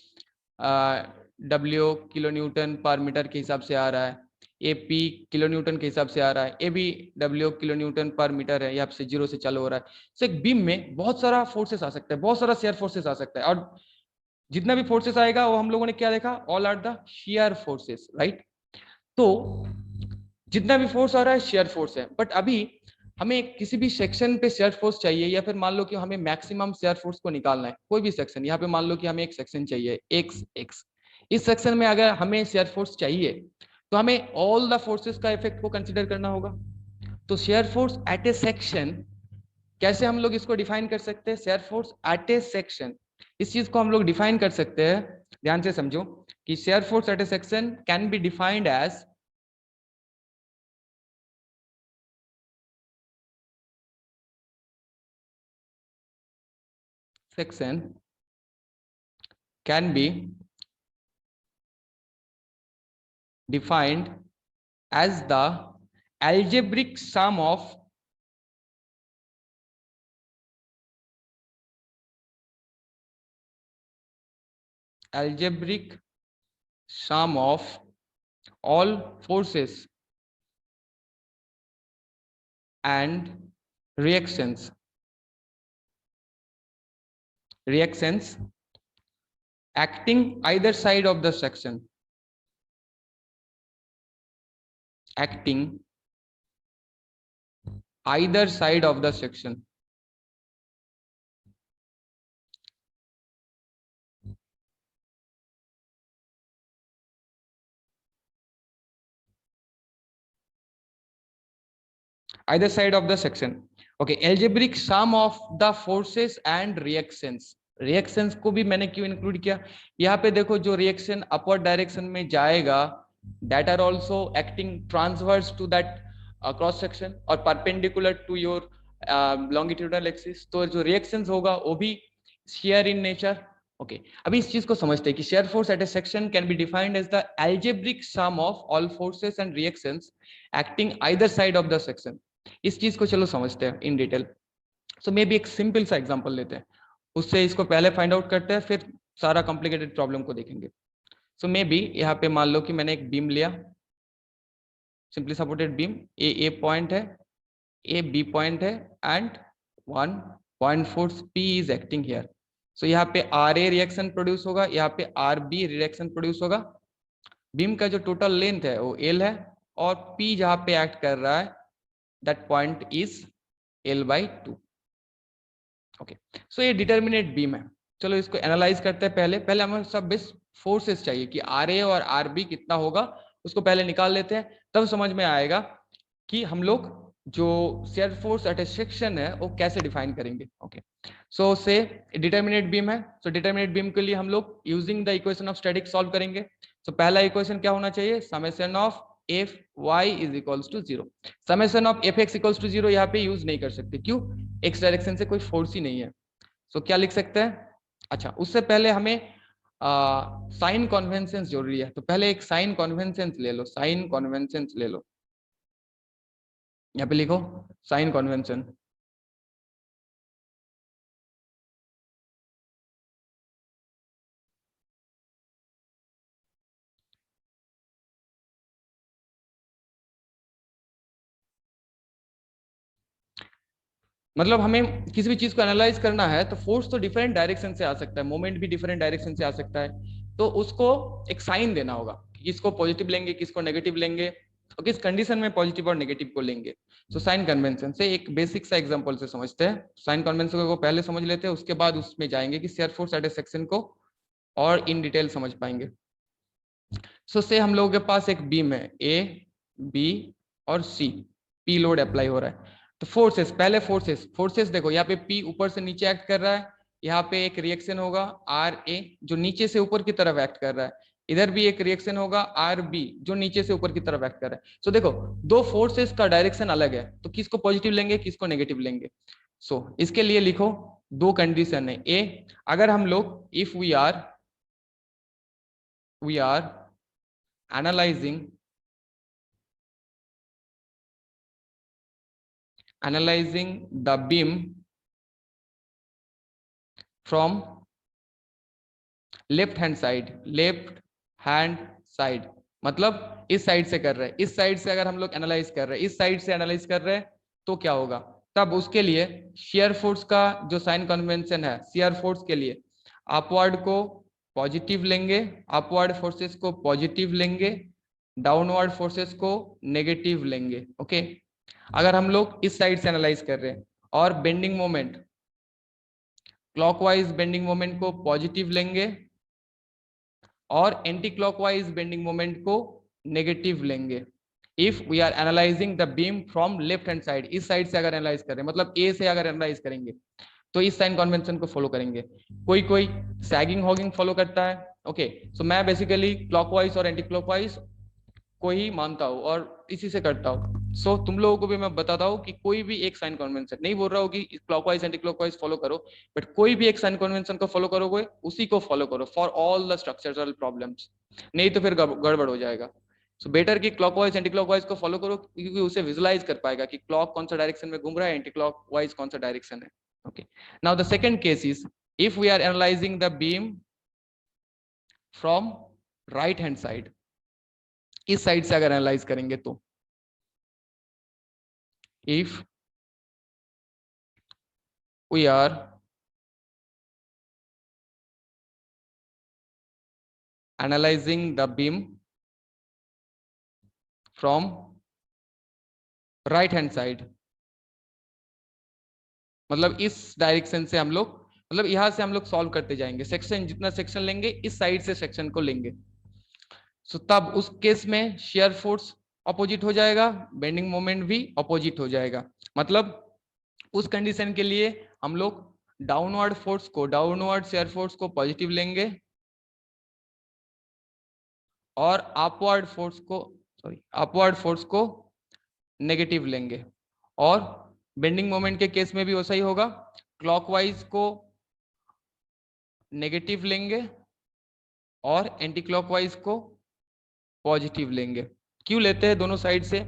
W kilo newton per metre के हिसाब से आ रहा है, ए पी किलो न्यूटन के हिसाब से आ रहा है, A B W kilo newton per metre है, यहाँ से जीरो से चालू हो रहा है। सो एक बीम में बहुत सारा फोर्सेस आ सकता है, बहुत सारा शेयर फोर्सेस आ सकता है, और जितना भी फोर्सेस आएगा वो हम लोगों ने क्या देखा, all are the shear forces, right. तो जितना भी फोर्स आ रहा है शेयर फोर्स है, बट अभी हमें किसी भी सेक्शन पे शेयर फोर्स चाहिए, या फिर मान लो कि हमें मैक्सिमम शेयर फोर्स को निकालना है, कोई भी सेक्शन, यहाँ पे मान लो कि हमें एक सेक्शन चाहिए एक्स एक्स, इस सेक्शन में अगर हमें शेयर फोर्स चाहिए तो हमें ऑल द फोर्सेस का इफेक्ट को कंसिडर करना होगा। तो shear force at a section, कैसे हम लोग इसको डिफाइन कर सकते हैं, share force at a section, इस चीज को हम लोग डिफाइन कर सकते हैं, ध्यान से समझो कि shear force at a section can be defined as section can be defined as the algebraic sum of all forces and reactions acting either side of the section, acting either side of the section। either side of the section, okay, algebraic sum of the forces and reactions। Reactions को भी मैंने क्यों include किया, यहाँ पे देखो जो reaction upward direction में जाएगा that are also acting transverse to that cross section और perpendicular to your longitudinal axis, तो जो रिएक्शंस होगा वो भी शेयर इन नेचर। ओके अभी इस चीज को समझते हैं कि shear force at a section can be defined as the algebraic sum of all forces and reactions acting either side of the section. इस चीज को चलो समझते हैं in detail. So may be एक सिंपल सा एग्जांपल लेते हैं, उससे इसको पहले फाइंड आउट करते हैं, फिर सारा कॉम्प्लिकेटेड प्रॉब्लम को देखेंगे। सो मे बी यहाँ पे मान लो कि मैंने एक बीम लिया, simply supported beam, A point है, ए बी पॉइंट है, and one point force P is acting here. So यहाँ पे आर ए रिएक्शन प्रोड्यूस होगा, यहाँ पे आर बी रिएक्शन प्रोड्यूस होगा। बीम का जो टोटल लेंथ है वो एल है, और पी जहाँ पे एक्ट कर रहा है that point is L/2। Okay so ये डिटर्मिनेट बीम है। चलो इसको एनालाइज करते हैं। पहले हमें सब बेस फोर्सेस चाहिए कि आर ए और आर बी कितना होगा, उसको पहले निकाल लेते हैं, तब समझ में आएगा कि हम लोग जो share force at a section है वो कैसे डिफाइन करेंगे। ओके सो से डिटर्मिनेट बीम है, सो डिटर्मिनेट बीम के लिए हम लोग using the equation of static solve करेंगे। सो पहला इक्वेशन क्या होना चाहिए, summation of F Y is equals to 0। Summation of F X equals to 0 यहाँ पे यूज नहीं कर सकते, क्यों, एक्स डायरेक्शन से कोई फोर्स ही नहीं है। सो क्या लिख सकते हैं, अच्छा उससे पहले हमें साइन कन्वेंशन जरूरी है, तो पहले एक साइन कन्वेंशन ले लो, साइन कन्वेंशन ले लो, यहाँ पे लिखो साइन कन्वेंशन। मतलब हमें किसी भी चीज को एनालाइज करना है तो फोर्स तो डिफरेंट डायरेक्शन से आ सकता है, मोमेंट भी डिफरेंट डायरेक्शन से आ सकता है, तो उसको एक साइन देना होगा, किसको पॉजिटिव लेंगे किसको नेगेटिव लेंगे और किस कंडीशन में पॉजिटिव और नेगेटिव को लेंगे। तो साइन कन्वेंशन से एक बेसिक सा एग्जांपल से समझते हैं। साइन कन्वेंशन को पहले समझ लेते हैं, उसके बाद उसमें जाएंगे कि shear force at a section को और इन डिटेल समझ पाएंगे। सो से हम लोगों के पास एक बीम है ए बी और सी, पी लोड अप्लाई हो रहा है। तो फोर्सेस, पहले फोर्सेस देखो, यहाँ पे पी ऊपर से नीचे एक्ट कर रहा है, यहाँ पे एक रिएक्शन होगा आर ए जो नीचे से ऊपर की तरफ एक्ट कर रहा है, इधर भी एक रिएक्शन होगा आर बी जो नीचे से ऊपर की तरफ एक्ट कर रहा है। सो देखो दो फोर्सेस का डायरेक्शन अलग है, तो किसको पॉजिटिव लेंगे किसको नेगेटिव लेंगे। सो इसके लिए लिखो दो कंडीशन है। ए, अगर हम लोग if we are analyzing the beam from left hand side, मतलब इस साइड से कर रहे हैं, इस साइड से अगर हम लोग एनालाइज कर रहे हैं, इस साइड से एनालाइज कर रहे हैं तो क्या होगा, तब उसके लिए शियर फोर्स का जो साइन कन्वेंशन है, शियर फोर्स के लिए अपवर्ड को पॉजिटिव लेंगे, अपवर्ड फोर्सेस को पॉजिटिव लेंगे, डाउनवर्ड फोर्सेस को नेगेटिव लेंगे। ओके, अगर हम लोग इस साइड से एनालाइज कर रहे हैं और bending moment, clockwise bending moment को पॉजिटिव लेंगे और एंटी क्लॉकवाइज बेंडिंग मोमेंट को नेगेटिव लेंगे। If we are analysing the beam from left hand side, इस साइड से अगर एनालाइज कर रहे हैं, मतलब ए से अगर एनालाइज करेंगे तो इस साइन कन्वेंशन को फॉलो करेंगे। कोई कोई सैगिंग हॉगिंग फॉलो करता है। ओके, सो मैं बेसिकली क्लॉकवाइज और एंटी क्लॉकवाइज को ही मानता हूँ और इसी से करता हूँ। सो तुम लोगों को भी मैं बताता हूँ कि कोई भी एक साइन कन्वेंशन, नहीं बोल रहा हूँ कि क्लॉकवाइज एंटी क्लॉकवाइज फॉलो करो, बट कोई भी एक साइन कन्वेंशन को फॉलो करोगे उसी को फॉलो करो for all the structural problems, नहीं तो फिर गड़बड़ हो जाएगा। सो बेटर कि क्लॉकवाइज एंटी क्लॉकवाइज को फॉलो करो, क्योंकि उसे विजुलाइज कर पाएगा कि क्लॉक कौन सा डायरेक्शन में घूम रहा है, एंटी क्लॉकवाइज कौन सा डायरेक्शन है। Okay, now the second case is if we are analysing the beam from right hand side, इस साइड से अगर एनालाइज करेंगे तो if we are analysing the beam from right hand side, मतलब इस डायरेक्शन से हम लोग, मतलब यहां से हम लोग सॉल्व करते जाएंगे, सेक्शन जितना सेक्शन लेंगे इस साइड से सेक्शन को लेंगे। सो तब उस केस में शेयर फोर्स अपोजिट हो जाएगा, बेंडिंग मोमेंट भी अपोजिट हो जाएगा। मतलब उस कंडीशन के लिए हम लोग डाउनवर्ड फोर्स को, डाउनवर्ड शेयर फोर्स को पॉजिटिव लेंगे और अपवर्ड फोर्स को नेगेटिव लेंगे। और बेंडिंग मोमेंट के केस में भी वैसा ही होगा, क्लॉकवाइज को नेगेटिव लेंगे और एंटी क्लॉकवाइज को पॉजिटिव लेंगे। क्यों लेते हैं दोनों साइड से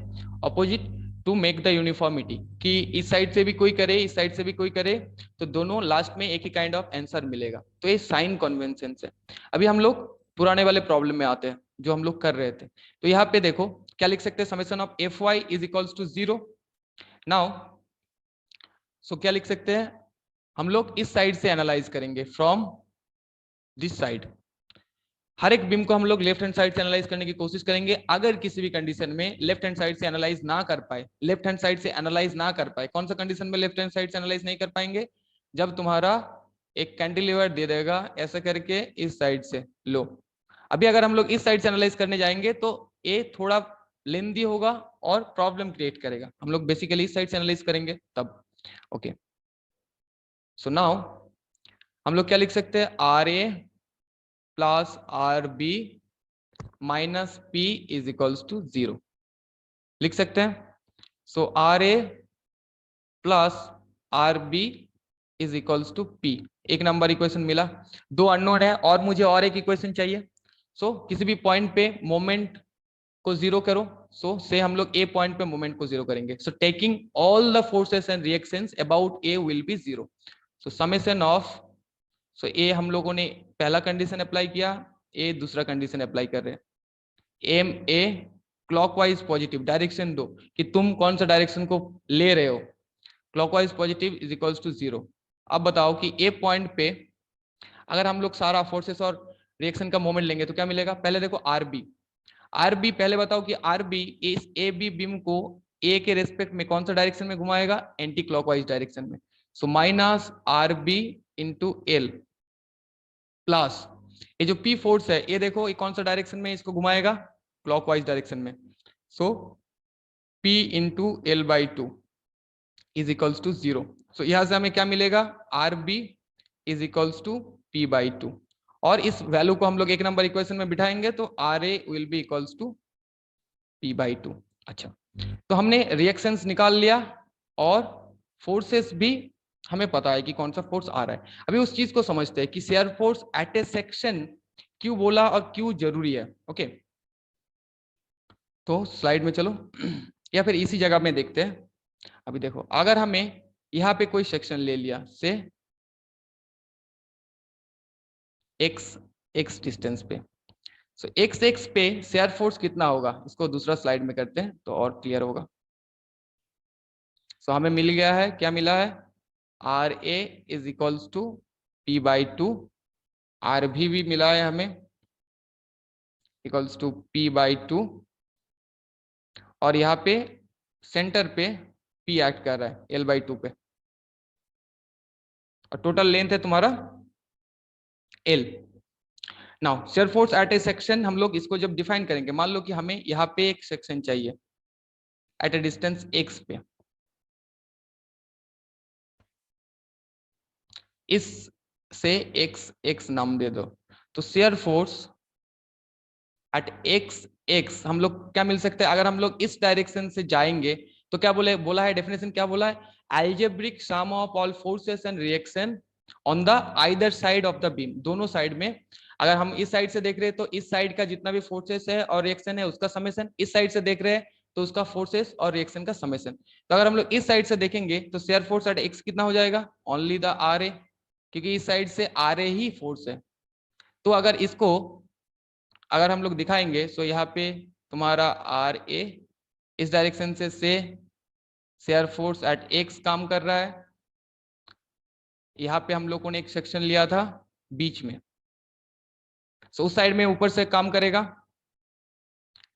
opposite? To make the uniformity, कि इस साइड से भी कोई करे इस साइड से भी कोई करे तो दोनों लास्ट में एक ही काइंड ऑफ आंसर मिलेगा। तो ये साइन कन्वेंशन से। अभी हम लोग पुराने वाले प्रॉब्लम में आते हैं जो हम लोग कर रहे थे। तो यहाँ पे देखो क्या लिख सकते हैं, summation of F Y is equals to 0। Now so क्या लिख सकते हैं, हम लोग इस साइड से एनालाइज करेंगे फ्रॉम दिस साइड। हर एक बीम को हम लोग लेफ्ट हैंड साइड से एनालाइज करने की कोशिश करेंगे। अगर किसी भी कंडीशन में लेफ्ट हैंड साइड से एनालाइज ना कर पाए, लेफ्ट हैंड साइड से एनालाइज ना कर पाए, कौन सा कंडीशन में लेफ्ट हैंड साइड से एनालाइज नहीं कर पाएंगे? जब तुम्हारा एक कैंटिलीवर दे देगा ऐसा करके इस साइड से लो। अभी अगर हम लोग इस साइड से एनालाइज करने जाएंगे तो ये थोड़ा लेंदी होगा और प्रॉब्लम क्रिएट करेगा। हम लोग बेसिकली इस साइड से एनालाइज करेंगे तब। ओके, सो नाउ हम लोग क्या लिख सकते हैं, R A plus R B minus P is equals to 0 लिख सकते हैं। So R A plus R B is equals to P, एक नंबर इक्वेशन मिला। दो अननोन है और मुझे और एक इक्वेशन चाहिए। सो किसी भी पॉइंट पे मोमेंट को 0 करो। सो से हम लोग ए पॉइंट पे मोमेंट को 0 करेंगे। So taking all the forces and reactions about A will be 0। So summation of, so A हम लोगों ने पहला कंडीशन अप्लाई किया, ए दूसरा कंडीशन अप्लाई कर रहे हैं। M A clockwise positive, direction दो कि तुम कौन सा डायरेक्शन को ले रहे हो, clockwise positive is equals to 0। अब बताओ कि ए पॉइंट पे अगर हम लोग सारा फोर्सेस और रिएक्शन का मोमेंट लेंगे तो क्या मिलेगा, पहले देखो आरबी, आरबी पहले बताओ कि आरबी इस ए बी बीम को ए के रेस्पेक्ट में कौन सा डायरेक्शन में घुमाएगा, एंटी क्लॉकवाइज डायरेक्शन में। So minus RB into L plus ये जो पी फोर्स है ये देखो ये कौन सा डायरेक्शन में इसको घुमाएगा, क्लॉकवाइज डायरेक्शन में। So P into L by two is equals to 0। So यहां से हमें क्या मिलेगा, R B is equals to P by two, और इस वैल्यू को हम लोग एक नंबर इक्वेशन में बिठाएंगे तो R A will be equals to P by two. अच्छा, तो हमने रिएक्शंस निकाल लिया और फोर्सेस भी हमें पता है कि कौन सा फोर्स आ रहा है। अभी उस चीज को समझते हैं कि shear force at a section क्यों बोला और क्यों जरूरी है। ओके, तो स्लाइड में चलो या फिर इसी जगह में देखते हैं। अभी देखो, अगर हमें यहाँ पे कोई सेक्शन ले लिया से x डिस्टेंस पे, सो x पे शेयर फोर्स कितना होगा, इसको दूसरा स्लाइड में करते हैं तो और क्लियर होगा। सो हमें मिल गया है, क्या मिला है, R A is equals to P by two, R भी मिला है हमें equals to P by two, और यहाँ पे सेंटर पे पी एक्ट कर रहा है एल बाई टू पे, और टोटल लेंथ है तुम्हारा L. Now share force at a section हम लोग इसको जब डिफाइन करेंगे, मान लो कि हमें यहाँ पे एक सेक्शन चाहिए एट ए डिस्टेंस x पे, इस से x नाम दे दो, तो शेयर फोर्स एट x हम लोग क्या मिल सकते हैं, अगर हम लोग इस डायरेक्शन से जाएंगे तो क्या बोला है डेफिनेशन, क्या बोला है, algebraic sum of all forces and reaction on the either side of the beam, दोनों साइड में। अगर हम इस साइड से देख रहे हैं तो इस साइड का जितना भी फोर्सेस है और रिएक्शन है उसका समेशन, इस साइड से देख रहे हैं तो उसका फोर्सेस और रिएक्शन का समेशन। तो अगर हम लोग इस साइड से देखेंगे तो शेयर फोर्स एट x कितना हो जाएगा, ओनली द आर ए, क्योंकि इस साइड से आर ए ही फोर्स है। तो अगर इसको अगर हम लोग दिखाएंगे तो यहाँ पे तुम्हारा आर ए इस डायरेक्शन से शेयर फोर्स एट x काम कर रहा है। यहाँ पे हम लोगों ने एक सेक्शन लिया था बीच में, सो उस साइड में ऊपर से काम करेगा,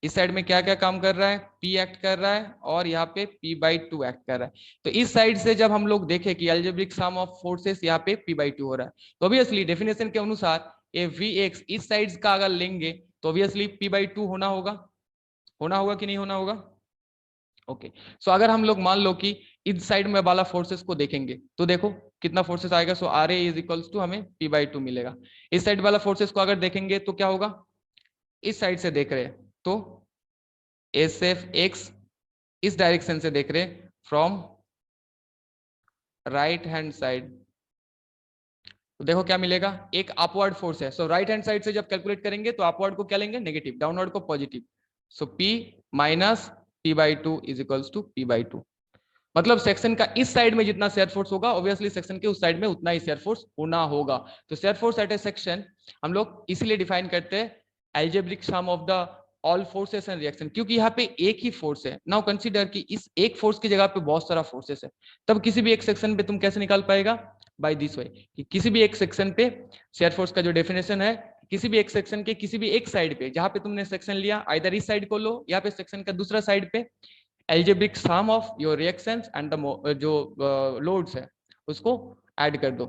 इस साइड में क्या क्या काम कर रहा है, P एक्ट कर रहा है, और यहाँ पे P बाई टू एक्ट कर रहा है। तो इस साइड से जब हम लोग देखें कि अलजेब्रिक सम ऑफ फोर्सेस यहाँ पे P बाई टू हो रहा है, तो ऑब्वियसली डेफिनेशन के अनुसार ये Vx इस साइड का अगर लेंगे तो ऑब्वियसली P बाई टू होना होगा कि नहीं होना होगा। ओके, सो अगर हम लोग मान लो कि इस साइड में वाला फोर्सेस को देखेंगे तो देखो कितना फोर्सेस आएगा, so R A is equals to हमें P बाई टू मिलेगा। इस साइड वाला फोर्सेस को अगर देखेंगे तो क्या होगा, इस साइड से देख रहे हैं तो एस एफ एक्स इस डायरेक्शन से देख रहे हैं फ्रॉम राइट हैंड साइड, तो देखो क्या मिलेगा, एक अपवर्ड फोर्स है। सो राइट हैंड साइड से जब कैलकुलेट करेंगे तो अपवर्ड को क्या लेंगे, नेगेटिव, डाउनवर्ड को positive. So P minus P by two is equals to P by two, मतलब सेक्शन का इस साइड में जितना शेयर फोर्स होगा ऑब्वियसली सेक्शन के उस साइड में उतना ही शेयर फोर्स होना होगा। तो shear force at a section हम लोग इसीलिए डिफाइन करते हैं algebraic sum of the all forces and reaction, क्योंकि यहाँ पे एक ही फोर्स है। नाउ कंसीडर कि इस एक फोर्स की जगह पे बहुत सारा फोर्सेस है, तब किसी भी एक सेक्शन पे तुम कैसे निकाल पाएगा, बाय दिस वे, कि किसी भी एक सेक्शन पे शेयर फोर्स का जो डेफिनेशन है, किसी भी एक सेक्शन के किसी भी एक साइड पे जहां पे तुमने सेक्शन लिया, आइदर इस साइड को लो या पे सेक्शन का दूसरा साइड पे, algebraic sum of your reactions and the जो loads है उसको ऐड कर दो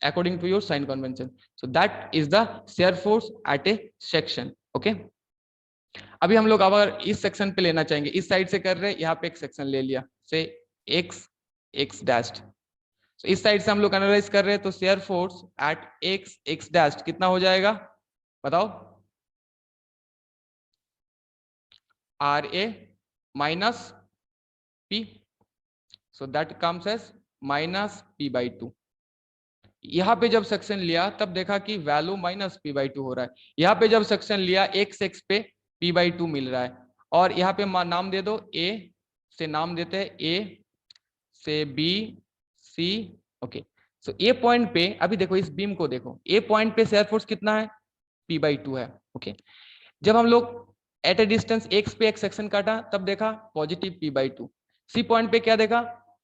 according to your sign convention, so that is the shear force at a section। okay, अभी हम लोग अगर इस सेक्शन पे लेना चाहेंगे, इस साइड से कर रहे हैं, यहाँ पे एक सेक्शन ले लिया से x डैश्ड, so इस साइड से हम लोग एनालाइज कर रहे हैं तो shear force at x dashed कितना हो जाएगा बताओ, R A minus P, so that comes as minus P by two. यहाँ पे जब सेक्शन लिया तब देखा कि value minus P by two हो रहा है, यहाँ पे जब सेक्शन लिया x पे P बाई टू मिल रहा है, और यहाँ पे नाम दे दो A से, नाम देते हैं A से B C। ओके, सो ए पॉइंट पे अभी देखो इस बीम को देखो, ए पॉइंट पे शेयर फोर्स कितना है, P बाई टू है। ओके, जब हम लोग एट ए डिस्टेंस x पे एक सेक्शन काटा तब देखा positive P by two, C point पे क्या देखा,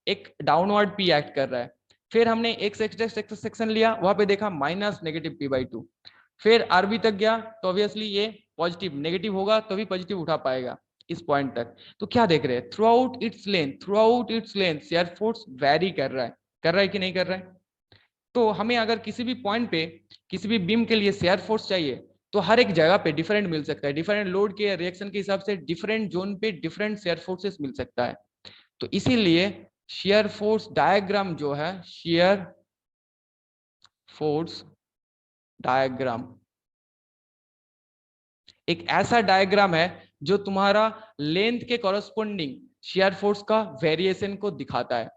एक डाउनवर्ड P एक्ट कर रहा है, फिर हमने एक सेक्शन लिया वहां पे देखा minus negative P by to, फिर आरबी तक गया तो ऑब्वियसली ये पॉजिटिव, नेगेटिव होगा तो भी पॉजिटिव उठा पाएगा इस पॉइंट तक। तो क्या देख रहे हैं, through out its length shear force very कर रहा है कि नहीं कर रहा है। तो हमें अगर किसी भी पॉइंट पे किसी भी बीम के लिए शेयर फोर्स चाहिए तो हर एक जगह पे डिफरेंट मिल सकता है, डिफरेंट लोड के रिएक्शन के हिसाब से डिफरेंट जोन पे डिफरेंट शेयर फोर्सेस मिल सकता है। तो इसीलिए शेयर फोर्स डायग्राम जो है, शेयर फोर्स डायग्राम एक ऐसा डायग्राम है जो तुम्हारा लेंथ के कॉरस्पॉन्डिंग शेयर फोर्स का वेरिएशन को दिखाता है।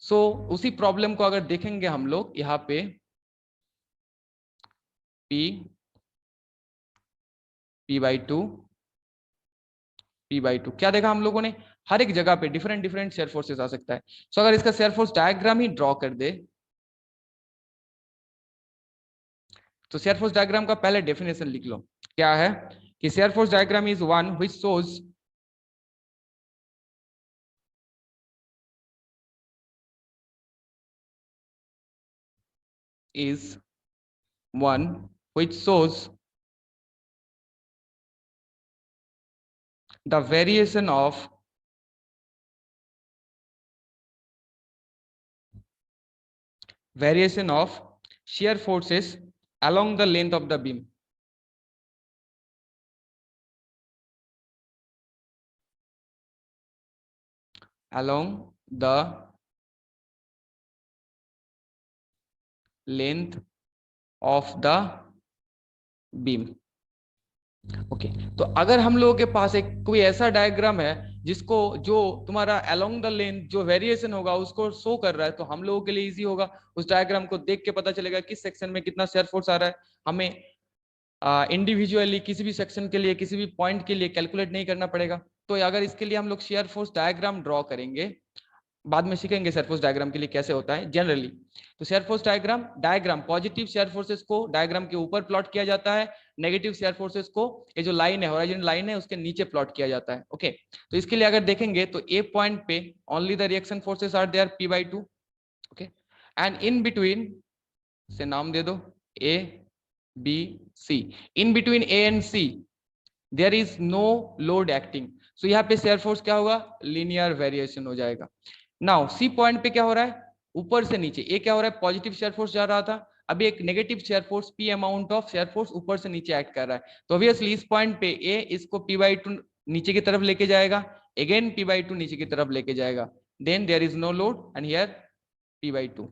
सो उसी प्रॉब्लम को अगर देखेंगे हम लोग यहाँ पे P/2 P/2 क्या देखा हम लोगों ने, हर एक जगह पे डिफरेंट डिफरेंट शेयर फोर्सेस आ सकता है। सो अगर इसका शेयर फोर्स डायग्राम ही ड्रॉ कर दे तो शेयर फोर्स डायग्राम का पहले डेफिनेशन लिख लो। क्या है कि shear force diagram is one which shows is one which shows the variation of shear forces along the length of the beam. Along the length of the beam. Okay तो अगर हम लोगों के पास एक कोई ऐसा डायग्राम है जिसको जो तुम्हारा अलोंग द लेंथ जो वेरिएशन होगा उसको शो कर रहा है, तो हम लोगों के लिए इजी होगा, उस डायग्राम को देख के पता चलेगा किस सेक्शन में कितना शेयर फोर्स आ रहा है। हमें इंडिविजुअली किसी भी सेक्शन के लिए किसी भी पॉइंट के लिए कैलकुलेट नहीं करना पड़ेगा। तो अगर इसके लिए हम लोग शेयर फोर्स डायग्राम ड्रॉ करेंगे, बाद में सीखेंगे शेयर फोर्स डायग्राम के लिए कैसे होता है जनरली। तो shear force diagram positive share forces को डायग्राम के ऊपर प्लॉट किया जाता है, नेगेटिव शेयर फोर्सेस को ये जो लाइन है हॉरिजॉन्टल लाइन है उसके नीचे प्लॉट किया जाता है। ओके तो इसके लिए अगर देखेंगे तो ए पॉइंट पे only the reaction forces are there P/2। Okay and in between से नाम दे दो A B C, in between A and C there is no load acting. So यहाँ पे शेयर फोर्स क्या होगा, लीनियर वेरिएशन हो जाएगा। नाउ सी पॉइंट पे क्या हो रहा है, ऊपर से नीचे ए क्या हो रहा है, पॉजिटिव शेयर फोर्स जा रहा था, अभी एक negative shear force P amount of shear force ऊपर से नीचे एक्ट कर रहा है। तो ऑब्वियसली इस पॉइंट पे ए इसको P/2 नीचे की तरफ लेके जाएगा, अगेन P/2 नीचे की तरफ लेके जाएगा, then there is no load and here P/2।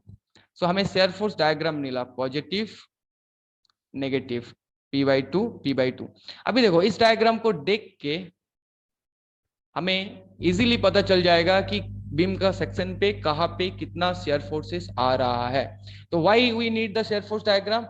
So हमें शेयर फोर्स डायग्राम मिला पॉजिटिव नेगेटिव P/2। अभी देखो इस डायग्राम को देख के हमें इजीली पता चल जाएगा कि बीम का सेक्शन पे कहां पे कितना शेयर फोर्सेस आ रहा है। तो why we need the shear force diagram,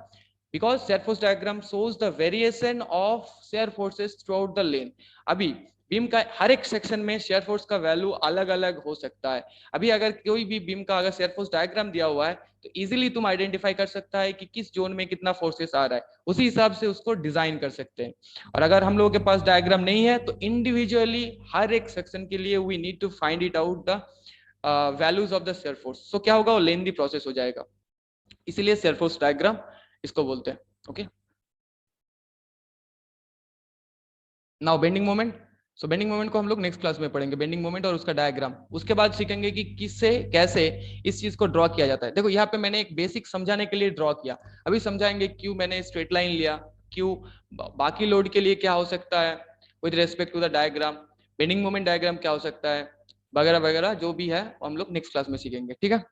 because shear force diagram shows the variation of shear forces throughout the length. अभी बीम का हर एक सेक्शन में शेयर फोर्स का वैल्यू अलग अलग हो सकता है। अभी अगर कोई भी बीम का अगर शेयर फोर्स डायग्राम दिया हुआ है तो इजीली तुम आइडेंटिफाई कर सकता है कि किस जोन में कितना फोर्सेस आ रहा है, उसी हिसाब से उसको डिजाइन कर सकते हैं। और अगर हम लोगों के पास डायग्राम नहीं है तो इंडिविजुअली हर एक सेक्शन के लिए we need to find it out the values of the shear force. So क्या होगा, वो लेंथी प्रोसेस हो जाएगा, इसीलिए शेयर फोर्स डायग्राम इसको बोलते हैं। Okay now bending moment. So bending moment को हम लोग नेक्स्ट क्लास में पढ़ेंगे, बेंडिंग मोमेंट और उसका डायग्राम। उसके बाद सीखेंगे कि किससे कैसे इस चीज को ड्रॉ किया जाता है। देखो यहाँ पे मैंने एक बेसिक समझाने के लिए ड्रॉ किया, अभी समझाएंगे क्यों मैंने स्ट्रेट लाइन लिया, क्यों बाकी लोड के लिए क्या हो सकता है with respect to the diagram, bending moment diagram क्या हो सकता है, वगैरह वगैरह जो भी है हम लोग नेक्स्ट क्लास में सीखेंगे। ठीक है।